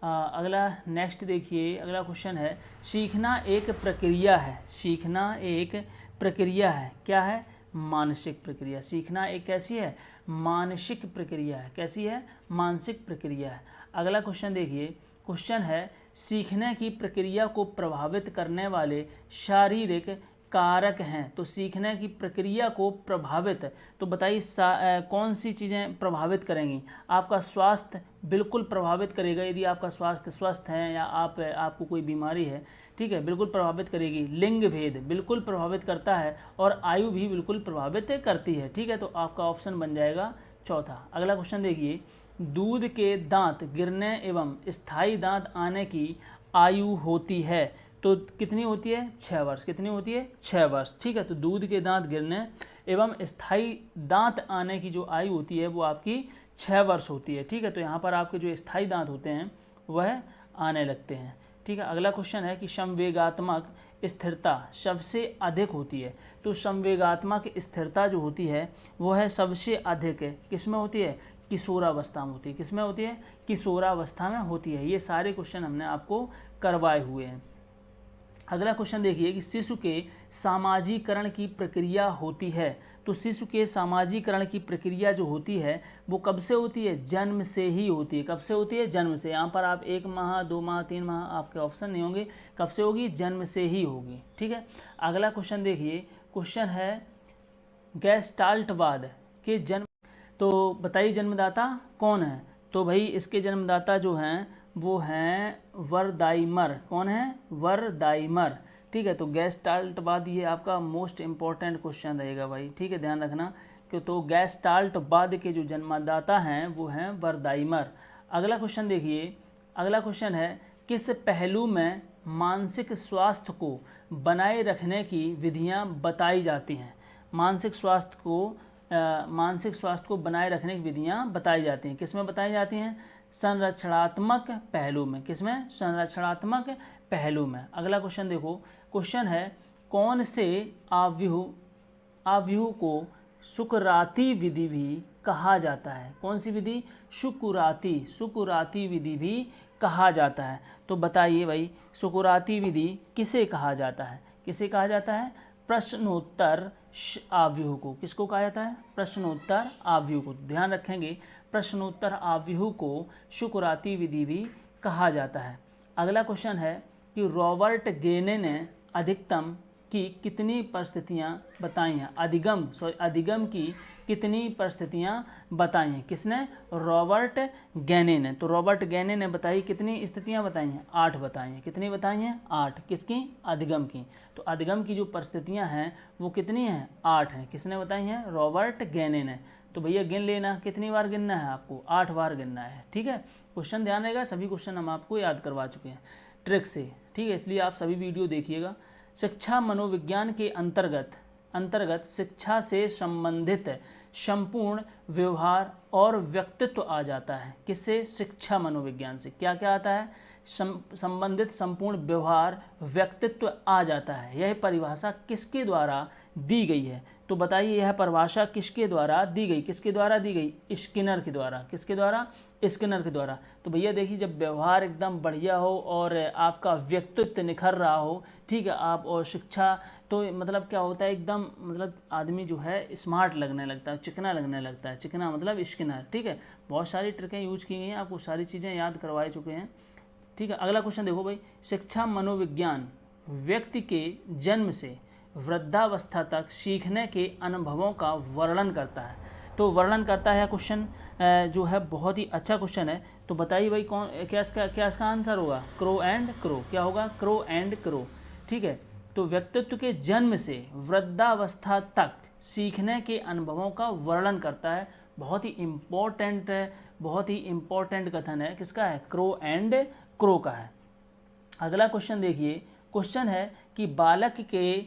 अगला नेक्स्ट देखिए, अगला क्वेश्चन है, सीखना एक प्रक्रिया है। सीखना एक प्रक्रिया है। क्या है? मानसिक प्रक्रिया। सीखना एक कैसी है? मानसिक प्रक्रिया है। कैसी है? मानसिक प्रक्रिया है। अगला क्वेश्चन देखिए, क्वेश्चन है सीखने की प्रक्रिया को प्रभावित करने वाले शारीरिक कारक हैं। तो सीखने की प्रक्रिया को प्रभावित, तो बताइए कौन सी चीज़ें प्रभावित करेंगी? आपका स्वास्थ्य बिल्कुल प्रभावित करेगा, यदि आपका स्वास्थ्य स्वस्थ है या आपको कोई बीमारी है। ठीक है, बिल्कुल प्रभावित करेगी। लिंग भेद बिल्कुल प्रभावित करता है, और आयु भी बिल्कुल प्रभावित करती है। ठीक है, तो आपका ऑप्शन बन जाएगा चौथा। अगला क्वेश्चन देखिए, दूध के दांत गिरने एवं स्थायी दांत आने की आयु होती है। तो कितनी होती है? 6 वर्ष। कितनी होती है? 6 वर्ष। ठीक है, तो दूध के दांत गिरने एवं स्थायी दांत आने की जो आयु होती है वो आपकी 6 वर्ष होती है। ठीक है, तो यहाँ पर आपके जो स्थायी दांत होते हैं वह आने लगते हैं। ठीक है, अगला क्वेश्चन है कि संवेगात्मक स्थिरता सबसे अधिक होती है। तो संवेगात्मक स्थिरता जो होती है वो है सबसे अधिक किसमें होती है, किशोरावस्था में होती है। किसमें होती है, किशोरावस्था में होती है। ये सारे क्वेश्चन हमने आपको करवाए हुए हैं। अगला क्वेश्चन देखिए कि शिशु के सामाजिकरण की प्रक्रिया होती है। तो शिशु के सामाजिकरण की प्रक्रिया जो होती है वो कब से होती है, जन्म से ही होती है। कब से होती है, जन्म से। यहाँ पर आप 1 माह 2 माह 3 माह आपके ऑप्शन नहीं होंगे, कब से होगी, जन्म से ही होगी। ठीक है। अगला क्वेश्चन देखिए, क्वेश्चन है गेस्टाल्टवाद के जन्म, तो बताइए जन्मदाता कौन है। तो भाई इसके जन्मदाता जो हैं वो हैं वर्दाइमर। कौन है, वर्दाइमर। ठीक है। तो गेस्टाल्टवाद ये आपका मोस्ट इंपॉर्टेंट क्वेश्चन रहेगा भाई। ठीक है, ध्यान रखना कि तो गेस्टाल्टवाद के जो जन्मदाता हैं वो हैं वर्दाइमर। अगला क्वेश्चन देखिए, अगला क्वेश्चन है किस पहलू में मानसिक स्वास्थ्य को बनाए रखने की विधियां बताई जाती हैं। मानसिक स्वास्थ्य को बनाए रखने की विधियां बताई जाती हैं। किसमें बताई जाती हैं, संरचनात्मक पहलू में। किसमें, संरचनात्मक पहलू में। अगला क्वेश्चन देखो, क्वेश्चन है कौन से आव्यूह को सुकराती विधि भी कहा जाता है। कौन सी विधि, सुकराती विधि भी कहा जाता है। तो बताइए भाई सुकराती विधि किसे कहा जाता है, किसे कहा जाता है, प्रश्नोत्तर आव्यूह को। किसको कहा जाता है, प्रश्नोत्तर आव्यूह को। ध्यान रखेंगे, प्रश्नोत्तर आव्यूह को सुकराती विधि भी कहा जाता है। अगला क्वेश्चन है कि रॉबर्ट गेने ने अधिगम की कितनी परिस्थितियां बताई हैं। अधिगम की कितनी परिस्थितियां बताई हैं। किसने, रॉबर्ट गेने ने। तो रॉबर्ट गेने ने बताई कितनी स्थितियां बताई हैं, 8 बताई हैं। कितनी बताई हैं, 8। किसकी, अधिगम की। तो अधिगम की जो परिस्थितियां हैं वो कितनी हैं, 8 हैं। किसने बताई हैं, रॉबर्ट गेने ने। तो भैया गिन लेना, कितनी बार गिनना है आपको, 8 बार गिनना है। ठीक है, क्वेश्चन ध्यान रहेगा, सभी क्वेश्चन हम आपको याद करवा चुके हैं ट्रिक से। ठीक है, इसलिए आप सभी वीडियो देखिएगा। शिक्षा मनोविज्ञान के अंतर्गत शिक्षा से संबंधित संपूर्ण व्यवहार और व्यक्तित्व आ जाता है। किससे, शिक्षा मनोविज्ञान से क्या क्या आता है, संबंधित संपूर्ण व्यवहार व्यक्तित्व आ जाता है। यह परिभाषा किसके द्वारा दी गई है। तो बताइए यह परिभाषा किसके द्वारा दी गई, किसके द्वारा दी गई, स्किनर के द्वारा। किसके द्वारा, स्किनर के द्वारा। तो भैया देखिए जब व्यवहार एकदम बढ़िया हो और आपका व्यक्तित्व निखर रहा हो, ठीक है, आप और शिक्षा, तो मतलब क्या होता है, एकदम मतलब आदमी जो है स्मार्ट लगने लगता है, चिकना लगने लगता है। चिकना मतलब स्किनर। ठीक है, बहुत सारी ट्रिकें यूज की गई हैं, आपको सारी चीज़ें याद करवाए चुके हैं। ठीक है, अगला क्वेश्चन देखो भाई, शिक्षा मनोविज्ञान व्यक्ति के जन्म से वृद्धावस्था तक सीखने के अनुभवों का वर्णन करता है। तो वर्णन करता है क्वेश्चन जो है बहुत ही अच्छा क्वेश्चन है। तो बताइए भाई कौन, क्या इसका आंसर होगा, क्रो एंड क्रो। क्या होगा, क्रो एंड क्रो। ठीक है, तो व्यक्तित्व के जन्म से वृद्धावस्था तक सीखने के अनुभवों का वर्णन करता है। बहुत ही इम्पोर्टेंट कथन है। किसका है, क्रो एंड क्रो का है। अगला क्वेश्चन देखिए, क्वेश्चन है कि बालक के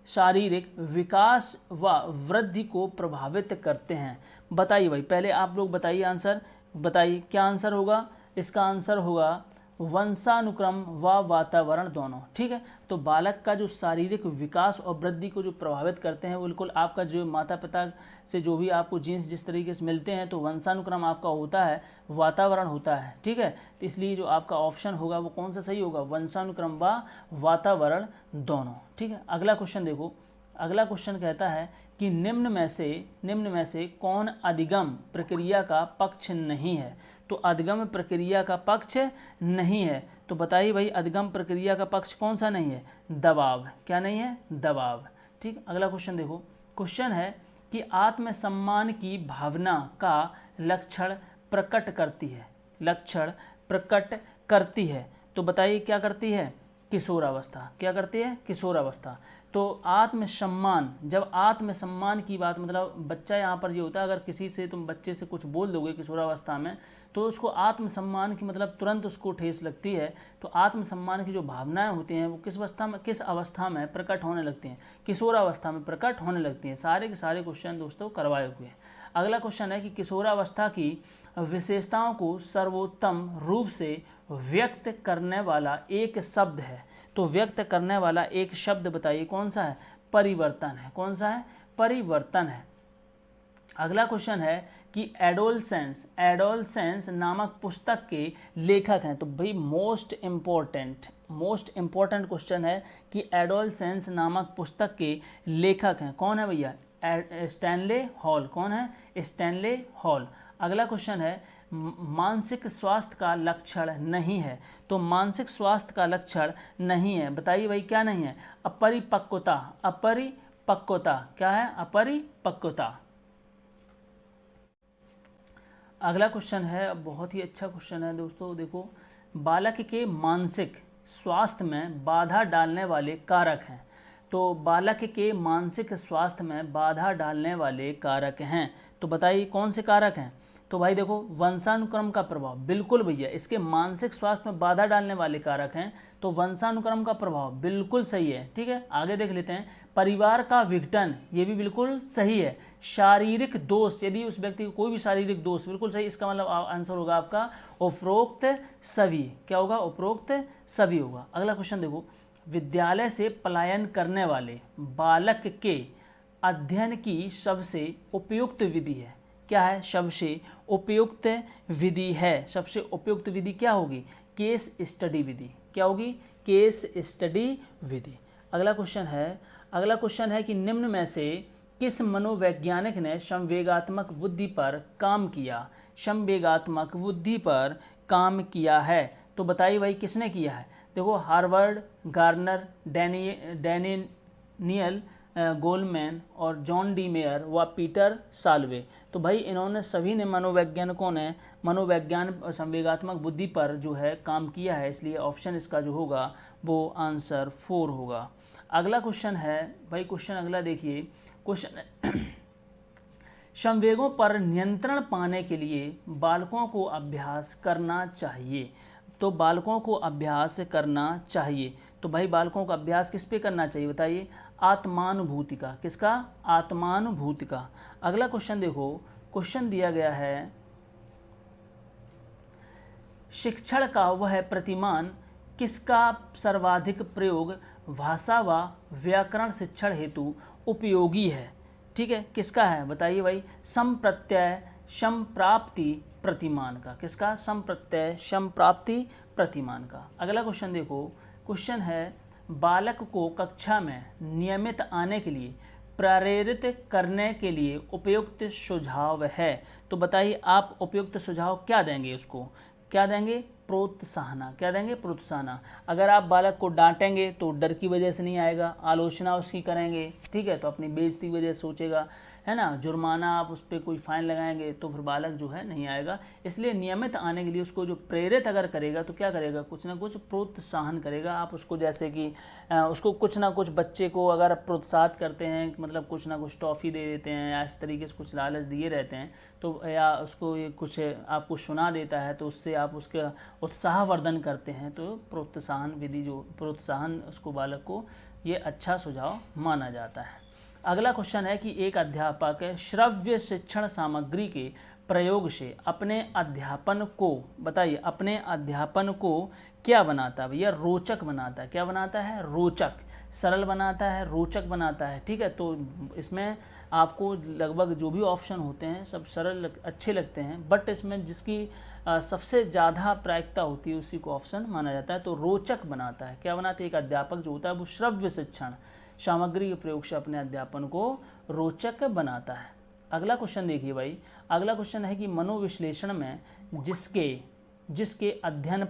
शारीरिक विकास व वृद्धि को प्रभावित करते हैं। बताइए भाई, पहले आप लोग बताइए आंसर, बताइए क्या आंसर होगा। इसका आंसर होगा वंशानुक्रम व वातावरण दोनों। ठीक है, तो बालक का जो शारीरिक विकास और वृद्धि को जो प्रभावित करते हैं, बिल्कुल आपका जो माता पिता से जो भी आपको जीन्स जिस तरीके से मिलते हैं, तो वंशानुक्रम आपका होता है, वातावरण होता है। ठीक है, तो इसलिए जो आपका ऑप्शन होगा वो कौन सा सही होगा, वंशानुक्रम व वातावरण दोनों। ठीक है, अगला क्वेश्चन देखो, अगला क्वेश्चन कहता है कि निम्न में से कौन अधिगम प्रक्रिया का पक्ष नहीं है। तो अधिगम प्रक्रिया का पक्ष नहीं है। तो बताइए भाई अधिगम प्रक्रिया का पक्ष कौन सा नहीं है, दबाव। क्या नहीं है, दबाव। ठीक, अगला क्वेश्चन देखो, क्वेश्चन है कि आत्मसम्मान की भावना का लक्षण प्रकट करती है। तो बताइए क्या करती है, किशोरावस्था। क्या करती है, किशोरावस्था। तो आत्मसम्मान, जब आत्मसम्मान की बात, मतलब बच्चा यहाँ पर ये होता है, अगर किसी से तुम बच्चे से कुछ बोल दोगे किशोरावस्था में, तो उसको आत्मसम्मान की मतलब तुरंत उसको ठेस लगती है। तो आत्मसम्मान की जो भावनाएं होती हैं वो किस अवस्था में प्रकट होने लगती हैं, किशोरावस्था में प्रकट होने लगती हैं। सारे के सारे क्वेश्चन दोस्तों करवाए हुए हैं। अगला क्वेश्चन है कि किशोरावस्था की विशेषताओं को सर्वोत्तम रूप से व्यक्त करने वाला एक शब्द है। तो व्यक्त करने वाला एक शब्द बताइए कौन सा है? परिवर्तन है। कौन सा है? परिवर्तन है। अगला क्वेश्चन है कि एडोलसेंस नामक पुस्तक के लेखक हैं। तो भाई मोस्ट इम्पोर्टेंट क्वेश्चन है कि एडोलसेंस नामक पुस्तक के लेखक हैं। कौन है भैया? Stanley hall. कौन है? Stanley hall. अगला क्वेश्चन है मानसिक स्वास्थ्य का लक्षण नहीं है। तो मानसिक स्वास्थ्य का लक्षण नहीं है, बताइए भाई क्या नहीं है? अपरिपक्वता। अपरिपक्वता क्या है? अपरिपक्वता। अगला क्वेश्चन है, बहुत ही अच्छा क्वेश्चन है दोस्तों। देखो, बालक के मानसिक स्वास्थ्य में बाधा डालने वाले कारक हैं। तो बालक के मानसिक स्वास्थ्य में बाधा डालने वाले कारक हैं, तो बताइए कौन से कारक हैं? तो भाई देखो, वंशानुक्रम का प्रभाव, बिल्कुल भैया, इसके मानसिक स्वास्थ्य में बाधा डालने वाले कारक हैं, तो वंशानुक्रम का प्रभाव बिल्कुल सही है। ठीक है, आगे देख लेते हैं। परिवार का विघटन, ये भी बिल्कुल सही है। शारीरिक दोष, यदि उस व्यक्ति को कोई भी शारीरिक दोष, बिल्कुल सही। इसका मतलब आंसर होगा आपका उपरोक्त सभी। क्या होगा? उपरोक्त सभी होगा। अगला क्वेश्चन देखो, विद्यालय से पलायन करने वाले बालक के अध्ययन की सबसे उपयुक्त विधि है। क्या है? सबसे उपयुक्त विधि है। सबसे उपयुक्त विधि क्या होगी? केस स्टडी विधि। क्या होगी? केस स्टडी विधि। अगला क्वेश्चन है कि निम्न में से किस मनोवैज्ञानिक ने संवेगात्मक बुद्धि पर काम किया? संवेगात्मक बुद्धि पर काम किया है, तो बताइए भाई किसने किया है? देखो, हार्वर्ड, गार्नर, डैनियल गोलमैन और जॉन डी मेयर व पीटर साल्वे। तो भाई इन्होंने सभी ने मनोवैज्ञानिकों ने मनोवैज्ञान संवेगात्मक बुद्धि पर जो है काम किया है, इसलिए ऑप्शन इसका जो होगा वो आंसर 4 होगा। अगला क्वेश्चन है भाई, क्वेश्चन अगला देखिए, क्वेश्चन संवेगों पर नियंत्रण पाने के लिए बालकों को अभ्यास करना चाहिए। तो बालकों को अभ्यास करना चाहिए, तो भाई बालकों का अभ्यास किस पे करना चाहिए बताइए? आत्मानुभूति का। किसका? आत्मानुभूति का। अगला क्वेश्चन देखो, क्वेश्चन दिया गया है, शिक्षण का वह प्रतिमान किसका सर्वाधिक प्रयोग भाषा व व्याकरण शिक्षण हेतु उपयोगी है? ठीक है, किसका है बताइए भाई? समप्रत्यय समप्राप्ति प्रतिमान का। किसका? समप्रत्यय समप्राप्ति प्रतिमान का। अगला क्वेश्चन देखो, क्वेश्चन है बालक को कक्षा में नियमित आने के लिए प्रेरित करने के लिए उपयुक्त सुझाव है, तो बताइए आप उपयुक्त सुझाव क्या देंगे उसको? क्या देंगे? प्रोत्साहना। क्या देंगे? प्रोत्साहना। अगर आप बालक को डांटेंगे तो डर की वजह से नहीं आएगा, आलोचना उसकी करेंगे, ठीक है, तो अपनी बेइज्जती की वजह से सोचेगा, है ना। जुर्माना आप उस पर कोई फ़ाइन लगाएंगे तो फिर बालक जो है नहीं आएगा। इसलिए नियमित आने के लिए उसको जो प्रेरित अगर करेगा तो क्या करेगा? कुछ ना कुछ प्रोत्साहन करेगा। आप उसको जैसे कि उसको कुछ ना कुछ, बच्चे को अगर प्रोत्साहित करते हैं, मतलब कुछ ना कुछ टॉफ़ी दे देते हैं या इस तरीके से कुछ लालच दिए रहते हैं, तो या उसको ये कुछ आपको सुना देता है तो उससे आप उसका उत्साहवर्धन करते हैं, तो प्रोत्साहन विधि जो प्रोत्साहन उसको बालक को, ये अच्छा सुझाव माना जाता है। अगला क्वेश्चन है कि एक अध्यापक श्रव्य शिक्षण सामग्री के प्रयोग से अपने अध्यापन को, बताइए, अपने अध्यापन को क्या बनाता है भैया? रोचक बनाता है। क्या बनाता है? रोचक। सरल बनाता है, रोचक बनाता है, ठीक है। तो इसमें आपको लगभग जो भी ऑप्शन होते हैं सब सरल अच्छे लगते हैं, बट इसमें जिसकी सबसे ज़्यादा प्रायिकता होती है उसी को ऑप्शन माना जाता है। तो रोचक बनाता है। क्या बनाता है? एक अध्यापक जो होता है वो श्रव्य शिक्षण सामग्री के प्रयोग से अपने अध्यापन को रोचक बनाता है। अगला क्वेश्चन देखिए भाई, अगला क्वेश्चन है कि मनोविश्लेषण में जिसके अध्ययन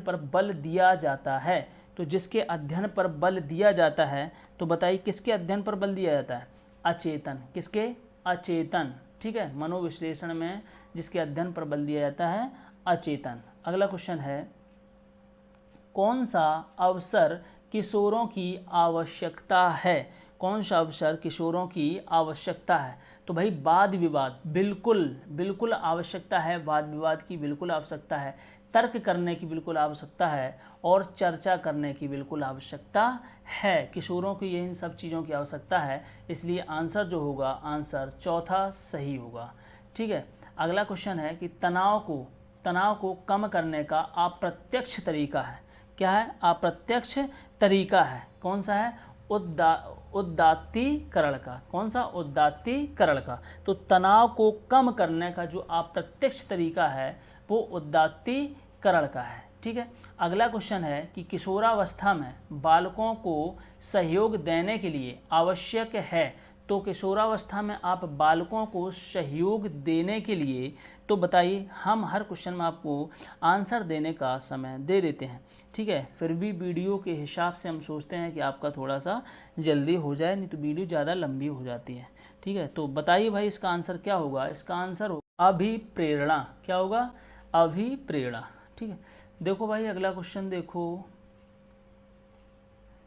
पर बल दिया जाता है, तो जिसके अध्ययन पर बल दिया जाता है, तो बताइए किसके अध्ययन पर बल दिया जाता है? अचेतन। किसके? अचेतन, ठीक है। मनोविश्लेषण में जिसके अध्ययन पर बल दिया जाता है, अचेतन। अगला क्वेश्चन है, कौन सा अवसर किशोरों की आवश्यकता है? कौन सा अवसर किशोरों की आवश्यकता है? तो भाई वाद विवाद, बिल्कुल आवश्यकता है। वाद विवाद की बिल्कुल आवश्यकता है, तर्क करने की बिल्कुल आवश्यकता है, और चर्चा करने की बिल्कुल आवश्यकता है। किशोरों की इन सब चीज़ों की आवश्यकता है, इसलिए आंसर जो होगा, आंसर चौथा सही होगा, ठीक है। अगला क्वेश्चन है कि तनाव को कम करने का अप्रत्यक्ष तरीका है। क्या है? अप्रत्यक्ष तरीका है। कौन सा है? उदात्तीकरण का। कौन सा? उदात्तीकरण का। तो तनाव को कम करने का जो अप्रत्यक्ष तरीका है वो उदात्तीकरण का है। ठीक है। अगला क्वेश्चन है कि किशोरावस्था में बालकों को सहयोग देने के लिए आवश्यक है। तो किशोरावस्था में आप बालकों को सहयोग देने के लिए, तो बताइए, हम हर क्वेश्चन में आपको आंसर देने का समय दे देते हैं। ठीक है। फिर भी वीडियो के हिसाब से हम सोचते हैं कि आपका थोड़ा सा जल्दी हो जाए, नहीं तो वीडियो ज़्यादा लंबी हो जाती है। ठीक है। तो बताइए भाई इसका आंसर क्या होगा? इसका आंसर होगा अभिप्रेरणा। क्या होगा? अभिप्रेरणा। ठीक है। देखो भाई अगला क्वेश्चन देखो,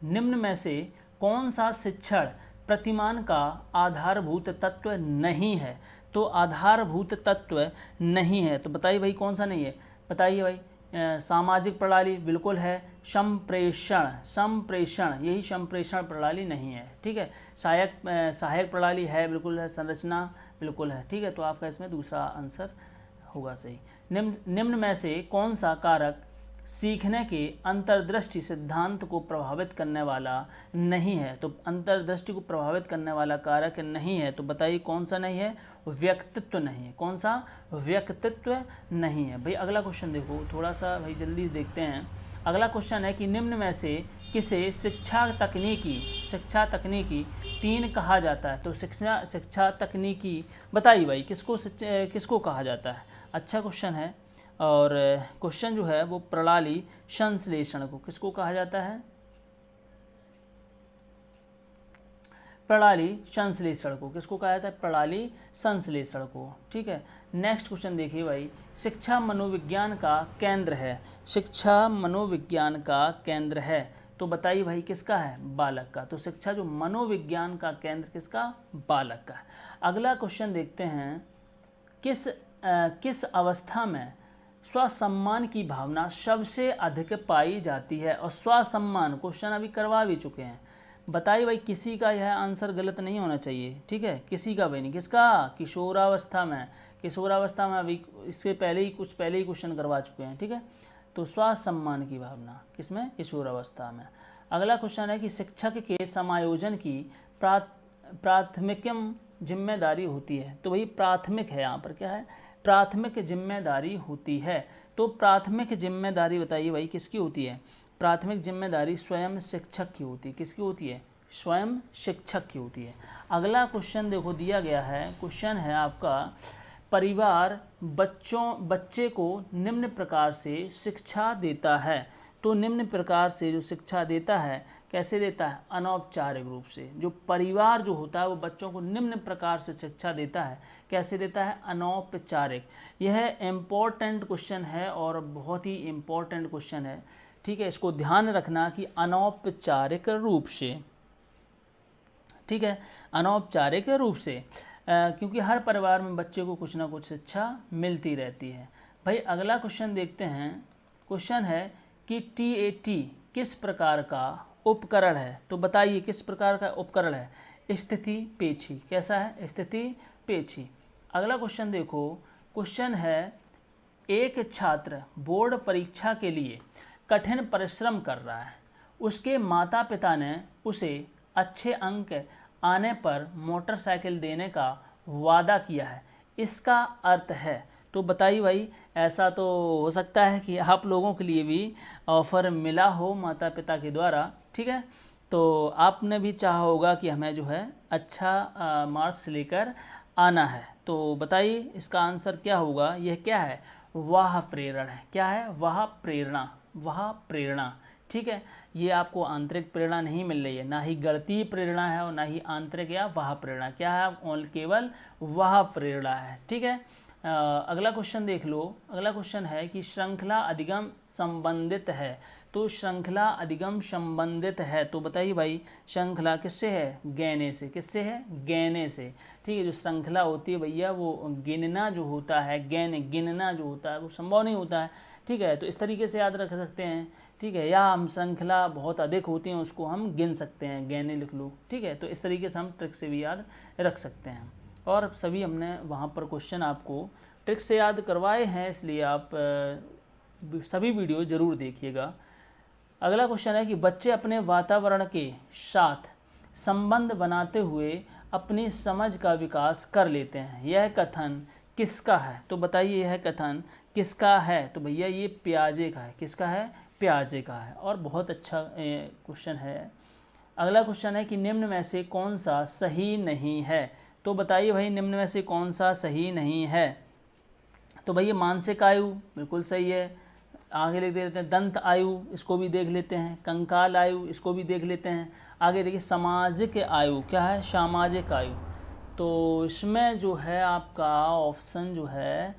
निम्न में से कौन सा शिक्षण प्रतिमान का आधारभूत तत्व नहीं है? तो आधारभूत तत्व नहीं है, तो बताइए भाई कौन सा नहीं है? बताइए भाई। सामाजिक प्रणाली बिल्कुल है। संप्रेषण यही संप्रेषण प्रणाली नहीं है। ठीक है। सहायक प्रणाली है, बिल्कुल है। संरचना बिल्कुल है। ठीक है। तो आपका इसमें दूसरा आंसर होगा सही। निम्न में से कौन सा कारक सीखने के अंतर्दृष्टि सिद्धांत को प्रभावित करने वाला नहीं है? तो अंतर्दृष्टि को प्रभावित करने वाला कारक नहीं है, तो बताइए कौन सा नहीं है? व्यक्तित्व नहीं है। कौन सा? व्यक्तित्व नहीं है। भाई अगला क्वेश्चन देखो, थोड़ा सा भाई जल्दी देखते हैं। अगला क्वेश्चन है कि निम्न में से किसे शिक्षा तकनीकी 3 कहा जाता है? तो शिक्षा तकनीकी बताइए भाई किसको कहा जाता है? अच्छा क्वेश्चन है। और क्वेश्चन जो है वो प्रणाली संश्लेषण को किसको कहा जाता है? प्रणाली संश्लेषण को किसको कहा जाता है? प्रणाली संश्लेषण को। ठीक है। नेक्स्ट क्वेश्चन देखिए भाई, शिक्षा मनोविज्ञान का केंद्र है। शिक्षा मनोविज्ञान का केंद्र है, तो बताइए भाई किसका है? बालक का। तो शिक्षा जो मनोविज्ञान का केंद्र किसका? बालक का। अगला क्वेश्चन देखते हैं, किस अवस्था में स्वसम्मान की भावना सबसे अधिक पाई जाती है? और स्वसम्मान क्वेश्चन अभी करवा भी चुके हैं। बताइए भाई, किसी का यह आंसर गलत नहीं होना चाहिए। ठीक है। किसी का भी नहीं। किसका? किशोरावस्था में। किशोरावस्था में अभी इससे पहले ही क्वेश्चन करवा चुके हैं। ठीक है। तो स्वसम्मान की भावना किसमें? किशोरावस्था में। अगला क्वेश्चन है कि शिक्षक के समायोजन की प्राथमिक जिम्मेदारी होती है। तो वही प्राथमिक है, यहाँ पर क्या है? प्राथमिक जिम्मेदारी होती है। तो प्राथमिक जिम्मेदारी बताइए भाई किसकी होती है? प्राथमिक जिम्मेदारी स्वयं शिक्षक की होती है। किसकी होती है? स्वयं शिक्षक की होती है। अगला क्वेश्चन देखो दिया गया है, क्वेश्चन है आपका, परिवार बच्चे को निम्न प्रकार से शिक्षा देता है। तो निम्न प्रकार से जो शिक्षा देता है, कैसे देता है? अनौपचारिक रूप से। जो परिवार जो होता है वो बच्चों को निम्न प्रकार से शिक्षा देता है। कैसे देता है? अनौपचारिक। यह इम्पोर्टेंट क्वेश्चन है और बहुत ही इम्पोर्टेंट क्वेश्चन है। ठीक है। इसको ध्यान रखना कि अनौपचारिक रूप से। ठीक है। अनौपचारिक रूप से, क्योंकि हर परिवार में बच्चे को कुछ ना कुछ शिक्षा मिलती रहती है। भाई अगला क्वेश्चन देखते हैं। क्वेश्चन है कि TAT किस प्रकार का उपकरण है? तो बताइए किस प्रकार का उपकरण है? स्थिति पेची। कैसा है? स्थिति पेची। अगला क्वेश्चन देखो, क्वेश्चन है, एक छात्र बोर्ड परीक्षा के लिए कठिन परिश्रम कर रहा है। उसके माता पिता ने उसे अच्छे अंक आने पर मोटरसाइकिल देने का वादा किया है। इसका अर्थ है? तो बताइए भाई, ऐसा तो हो सकता है कि आप लोगों के लिए भी ऑफ़र मिला हो माता पिता के द्वारा। ठीक है। तो आपने भी चाहा होगा कि हमें जो है अच्छा मार्क्स लेकर आना है। तो बताइए इसका आंसर क्या होगा? यह क्या है? वह प्रेरणा है। क्या है? वह प्रेरणा। वह प्रेरणा। ठीक है। ये आपको आंतरिक प्रेरणा नहीं मिल रही है, ना ही गणितीय प्रेरणा है और ना ही आंतरिक या वह प्रेरणा। क्या है? केवल वह प्रेरणा है। ठीक है। अगला क्वेश्चन देख लो। अगला क्वेश्चन है कि श्रृंखला अधिगम संबंधित है। तो श्रृंखला अधिगम संबंधित है, तो बताइए भाई श्रृंखला किससे है? गैने से। किससे है? गैने से। ठीक है। जो श्रृंखला होती है भैया वो गिनना जो होता है, गिनना जो होता है वो संभव नहीं होता है। ठीक है। तो इस तरीके से याद रख सकते हैं। ठीक है। या हम श्रृंखला बहुत अधिक होती हैं उसको हम गिन सकते हैं, गैने लिख लो। ठीक है। तो इस तरीके से हम ट्रिक से भी याद रख सकते हैं। और सभी हमने वहाँ पर क्वेश्चन आपको ट्रिक से याद करवाए हैं, इसलिए आप सभी वीडियो ज़रूर देखिएगा। अगला क्वेश्चन है कि बच्चे अपने वातावरण के साथ संबंध बनाते हुए अपनी समझ का विकास कर लेते हैं। यह कथन किसका है? तो बताइए यह कथन किसका है? तो भैया ये पियाजे का है। किसका है? पियाजे का है। और बहुत अच्छा क्वेश्चन है। अगला क्वेश्चन है कि निम्न में से कौन सा सही नहीं है? तो बताइए भाई निम्न में से कौन सा सही नहीं है? तो भैया मानसिक आयु बिल्कुल सही है। आगे लिख देते हैं दंत आयु, इसको भी देख लेते हैं। कंकाल आयु, इसको भी देख लेते हैं। आगे देखिए सामाजिक आयु, क्या है? सामाजिक आयु। तो इसमें जो है आपका ऑप्शन जो है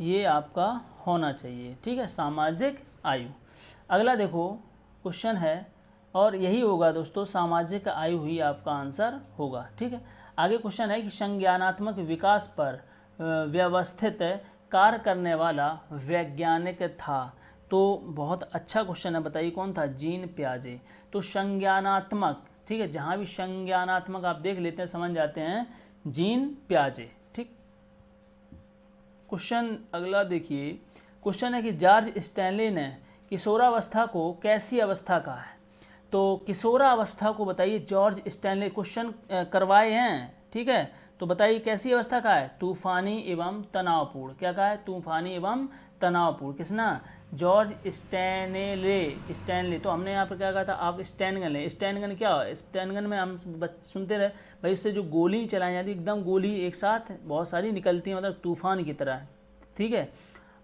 ये आपका होना चाहिए, ठीक है, सामाजिक आयु। अगला देखो क्वेश्चन है और यही होगा दोस्तों, सामाजिक आयु ही आपका आंसर होगा, ठीक है। आगे क्वेश्चन है कि संज्ञानात्मक विकास पर व्यवस्थित कार्य करने वाला वैज्ञानिक था। तो बहुत अच्छा क्वेश्चन है, बताइए कौन था? जीन पियाजे। तो संज्ञानात्मक, ठीक है, जहाँ भी संज्ञानात्मक आप देख लेते हैं समझ जाते हैं, जीन पियाजे, ठीक। क्वेश्चन अगला देखिए, क्वेश्चन है कि जॉर्ज स्टैनली ने किशोरावस्था को कैसी अवस्था कहा है? तो किशोरावस्था को बताइए जॉर्ज स्टैनली, क्वेश्चन करवाए हैं, ठीक है, तो बताइए कैसी अवस्था का है? तूफानी एवं तनावपूर्ण। क्या कहा है? तूफानी एवं तनावपूर्ण। किसना? George Stanley. तो हमने यहाँ पर क्या कहा था? आप स्टैनगन लें। स्टैनगन क्या हो? स्टैनगन में हम सुनते रहे भाई, उससे जो गोली चलाई जाती है, एकदम गोली एक साथ बहुत सारी निकलती है, मतलब तूफान की तरह, ठीक है।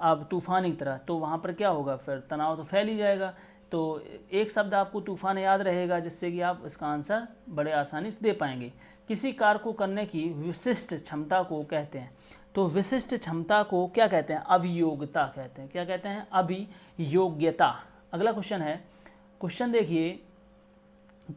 अब तूफान की तरह, तो वहाँ पर क्या होगा? फिर तनाव तो फैल ही जाएगा। तो एक शब्द आपको तूफान याद रहेगा, जिससे कि आप इसका आंसर बड़े आसानी से दे पाएंगे। किसी कार्य को करने की विशिष्ट क्षमता को कहते हैं। तो विशिष्ट क्षमता को क्या कहते हैं? अभियोग्यता कहते हैं। क्या कहते हैं? अभियोग्यता। अगला क्वेश्चन है, क्वेश्चन देखिए,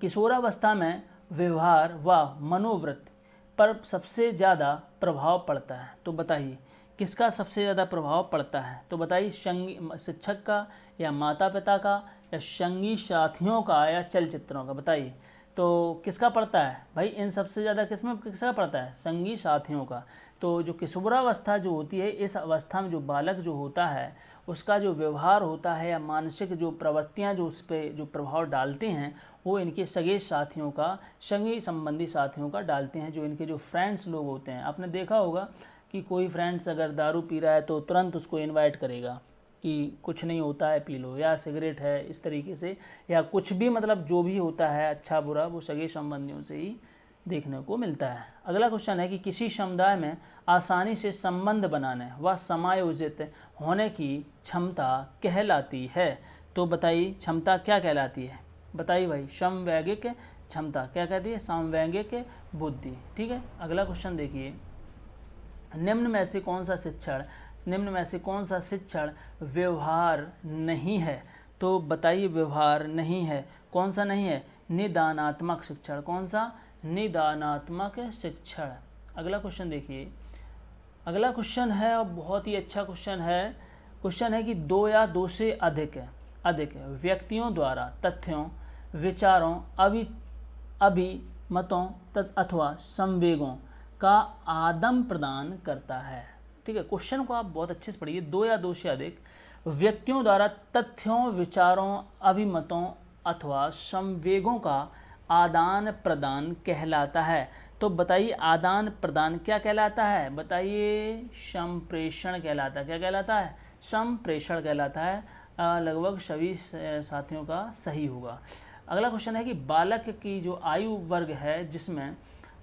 किशोरावस्था में व्यवहार व मनोवृत्ति पर सबसे ज़्यादा प्रभाव पड़ता है। तो बताइए किसका सबसे ज़्यादा प्रभाव पड़ता है? तो बताइए शिक्षक का, या माता पिता का, या संगी साथियों का, या चलचित्रों का? बताइए तो किसका पड़ता है भाई? इन सबसे ज़्यादा किसका पड़ता है? संगी साथियों का। तो जो किशोरावस्था जो होती है, इस अवस्था में जो बालक जो होता है, उसका जो व्यवहार होता है या मानसिक जो प्रवृत्तियां जो उस पर जो प्रभाव डालते हैं, वो इनके सगे साथियों का, संगी संबंधी साथियों का डालते हैं, जो इनके जो फ्रेंड्स लोग होते हैं। आपने देखा होगा कि कोई फ्रेंड्स अगर दारू पी रहा है तो तुरंत उसको इनवाइट करेगा कि कुछ नहीं होता है, पी लो, या सिगरेट है, इस तरीके से, या कुछ भी, मतलब जो भी होता है अच्छा बुरा, वो सगे संबंधियों से ही देखने को मिलता है। अगला क्वेश्चन है कि किसी समुदाय में आसानी से संबंध बनाने व समायोजित होने की क्षमता कहलाती है। तो बताइए क्षमता क्या कहलाती है? बताइए भाई। समवैगिक क्षमता। क्या कहती है? समवैगिक बुद्धि, ठीक है। अगला क्वेश्चन देखिए, निम्न में से कौन सा शिक्षण व्यवहार नहीं है? तो बताइए व्यवहार नहीं है, कौन सा नहीं है? निदानात्मक शिक्षण। कौन सा? निदानात्मक शिक्षण। अगला क्वेश्चन देखिए, अगला क्वेश्चन है और बहुत ही अच्छा क्वेश्चन है। क्वेश्चन है कि दो या दो से अधिक व्यक्तियों द्वारा तथ्यों, विचारों, अभिमतों अथवा संवेगों का आदान प्रदान करता है। ठीक है, क्वेश्चन को आप बहुत अच्छे से पढ़िए। दो या दो से अधिक व्यक्तियों द्वारा तथ्यों, विचारों, अभिमतों अथवा संवेगों का आदान प्रदान कहलाता है। तो बताइए आदान प्रदान क्या कहलाता है? बताइए संप्रेषण कहलाता है। क्या कहलाता है? संप्रेषण कहलाता है। लगभग सभी साथियों का सही होगा। अगला क्वेश्चन है कि बालक की जो आयु वर्ग है जिसमें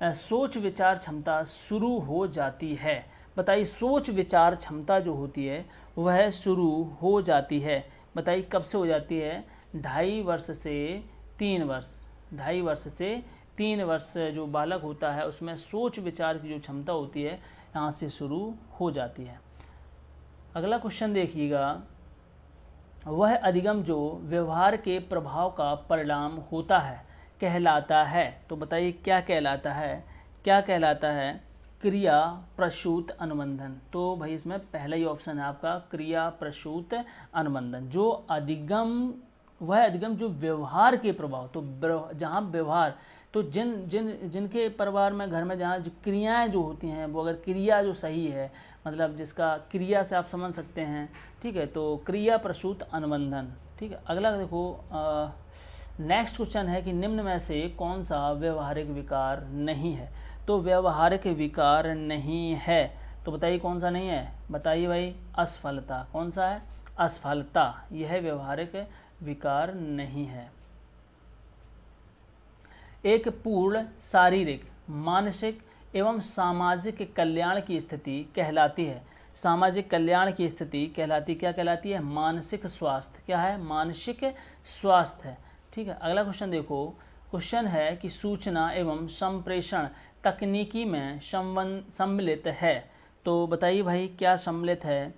सोच विचार क्षमता शुरू हो जाती है। बताइए सोच विचार क्षमता जो होती है वह शुरू हो जाती है। बताइए कब से हो जाती है? 2.5 वर्ष से 3 वर्ष। 2.5 वर्ष से 3 वर्ष जो बालक होता है उसमें सोच विचार की जो क्षमता होती है यहाँ से शुरू हो जाती है। अगला क्वेश्चन देखिएगा, वह अधिगम जो व्यवहार के प्रभाव का परिणाम होता है कहलाता है। तो बताइए क्या कहलाता है? क्या कहलाता है? क्रिया प्रसूत अनुबंधन। तो भाई इसमें पहला ही ऑप्शन है आपका क्रिया प्रसूत अनुबंधन। जो अधिगम, वह अधिगम जो व्यवहार के प्रभाव, तो जहाँ व्यवहार, तो जिनके परिवार में, घर में जहाँ जो क्रियाएं जो होती हैं, वो अगर क्रिया जो सही है, मतलब जिसका क्रिया से आप समझ सकते हैं, ठीक है, तो क्रिया प्रसूत अनुबंधन, ठीक है। अगला देखो, नेक्स्ट क्वेश्चन है कि निम्न में से कौन सा व्यवहारिक विकार नहीं है। तो व्यवहारिक विकार नहीं है तो बताइए कौन सा नहीं है, बताइए भाई। असफलता। कौन सा है, असफलता, यह व्यवहारिक विकार नहीं है। एक पूर्ण शारीरिक, मानसिक एवं सामाजिक कल्याण की स्थिति कहलाती है। सामाजिक कल्याण की स्थिति कहलाती, क्या कहलाती है, मानसिक स्वास्थ्य। क्या है, मानसिक स्वास्थ्य है। ठीक है। अगला क्वेश्चन देखो, क्वेश्चन है कि सूचना एवं संप्रेषण तकनीकी में सम्मिलित है। तो बताइए भाई क्या सम्मिलित है।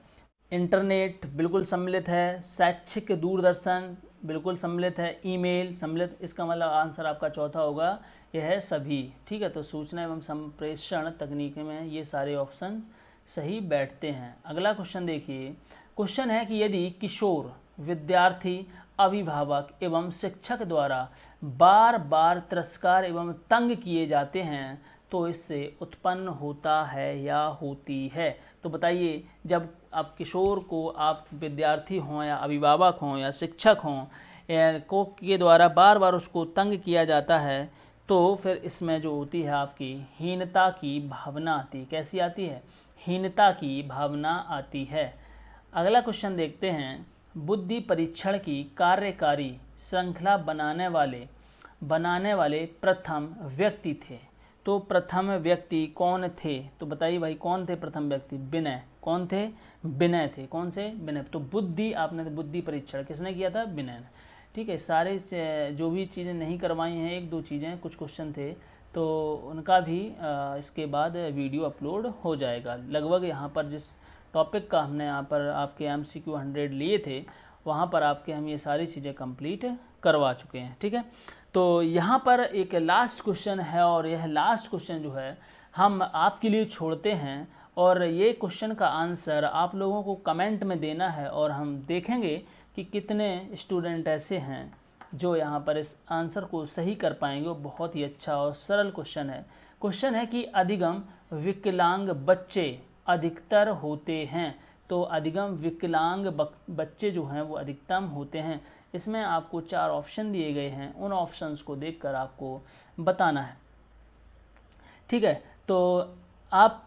इंटरनेट बिल्कुल सम्मिलित है, शैक्षिक दूरदर्शन बिल्कुल सम्मिलित है, ईमेल सम्मिलित। इसका मतलब आंसर आपका चौथा होगा, यह है सभी। ठीक है। तो सूचना एवं संप्रेषण तकनीक में ये सारे ऑप्शन सही बैठते हैं। अगला क्वेश्चन देखिए, क्वेश्चन है कि यदि किशोर, विद्यार्थी, अभिभावक एवं शिक्षक द्वारा बार बार तिरस्कार एवं तंग किए जाते हैं तो इससे उत्पन्न होता है या होती है। तो बताइए, जब आप किशोर को, आप विद्यार्थी हों या अभिभावक हों या शिक्षक हों को के द्वारा बार बार उसको तंग किया जाता है तो फिर इसमें जो होती है आपकी हीनता की भावना आती है। कैसी आती है, हीनता की भावना आती है। अगला क्वेश्चन देखते हैं, बुद्धि परीक्षण की कार्यकारी श्रृंखला बनाने वाले प्रथम व्यक्ति थे। तो प्रथम व्यक्ति कौन थे, तो बताइए भाई कौन थे प्रथम व्यक्ति। विनय। कौन थे, विनय थे। कौन से, विनय। तो बुद्धि, आपने तो बुद्धि परीक्षण किसने किया था, विनय ने। ठीक है। सारे जो भी चीज़ें नहीं करवाई हैं, एक दो चीज़ें, कुछ क्वेश्चन थे तो उनका भी इसके बाद वीडियो अपलोड हो जाएगा। लगभग यहाँ पर जिस टॉपिक का हमने यहाँ पर आपके MCQ 100 लिए थे वहाँ पर आपके हम ये सारी चीज़ें कंप्लीट करवा चुके हैं। ठीक है। तो यहाँ पर एक लास्ट क्वेश्चन है और यह लास्ट क्वेश्चन जो है हम आपके लिए छोड़ते हैं और ये क्वेश्चन का आंसर आप लोगों को कमेंट में देना है और हम देखेंगे कि कितने स्टूडेंट ऐसे हैं जो यहाँ पर इस आंसर को सही कर पाएंगे। वो बहुत ही अच्छा और सरल क्वेश्चन है। क्वेश्चन है कि अधिगम विकलांग बच्चे अधिकतर होते हैं। तो अधिगम विकलांग बच्चे जो हैं वो अधिकतम होते हैं। इसमें आपको 4 ऑप्शन दिए गए हैं, उन ऑप्शंस को देखकर आपको बताना है। ठीक है। तो आप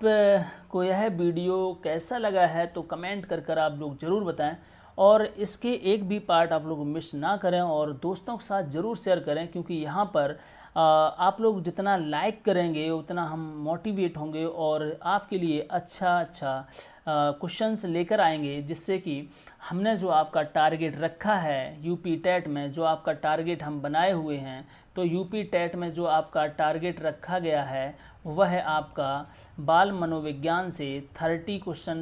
को यह वीडियो कैसा लगा है तो कमेंट कर आप लोग ज़रूर बताएं और इसके एक भी पार्ट आप लोग मिस ना करें और दोस्तों के साथ ज़रूर शेयर करें, क्योंकि यहाँ पर आप लोग जितना लाइक करेंगे उतना हम मोटिवेट होंगे और आपके लिए अच्छा क्वेश्चंस लेकर आएंगे, जिससे कि हमने जो आपका टारगेट रखा है यूपी टेट में, जो आपका टारगेट हम बनाए हुए हैं, तो यूपी टेट में जो आपका टारगेट रखा गया है वह आपका बाल मनोविज्ञान से 30 क्वेश्चन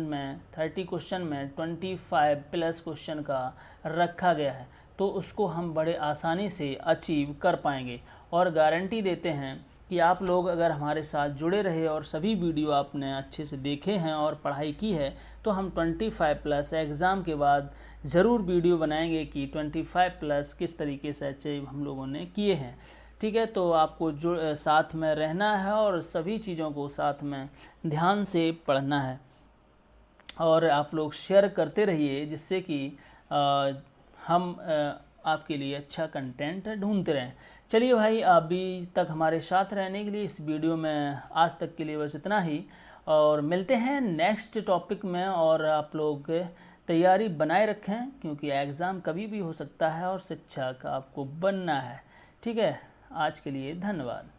में 25 प्लस क्वेश्चन का रखा गया है। तो उसको हम बड़े आसानी से अचीव कर पाएंगे और गारंटी देते हैं कि आप लोग अगर हमारे साथ जुड़े रहे और सभी वीडियो आपने अच्छे से देखे हैं और पढ़ाई की है तो हम 25 प्लस एग्ज़ाम के बाद ज़रूर वीडियो बनाएंगे कि 25 प्लस किस तरीके से अचीव हम लोगों ने किए हैं। ठीक है। तो आपको जो साथ में रहना है और सभी चीज़ों को साथ में ध्यान से पढ़ना है और आप लोग शेयर करते रहिए, जिससे कि हम आपके लिए अच्छा कंटेंट ढूंढते रहें। चलिए भाई, अभी तक हमारे साथ रहने के लिए इस वीडियो में आज तक के लिए बस इतना ही और मिलते हैं नेक्स्ट टॉपिक में। और आप लोग तैयारी बनाए रखें क्योंकि एग्ज़ाम कभी भी हो सकता है और शिक्षक आपको बनना है। ठीक है। आज के लिए धन्यवाद।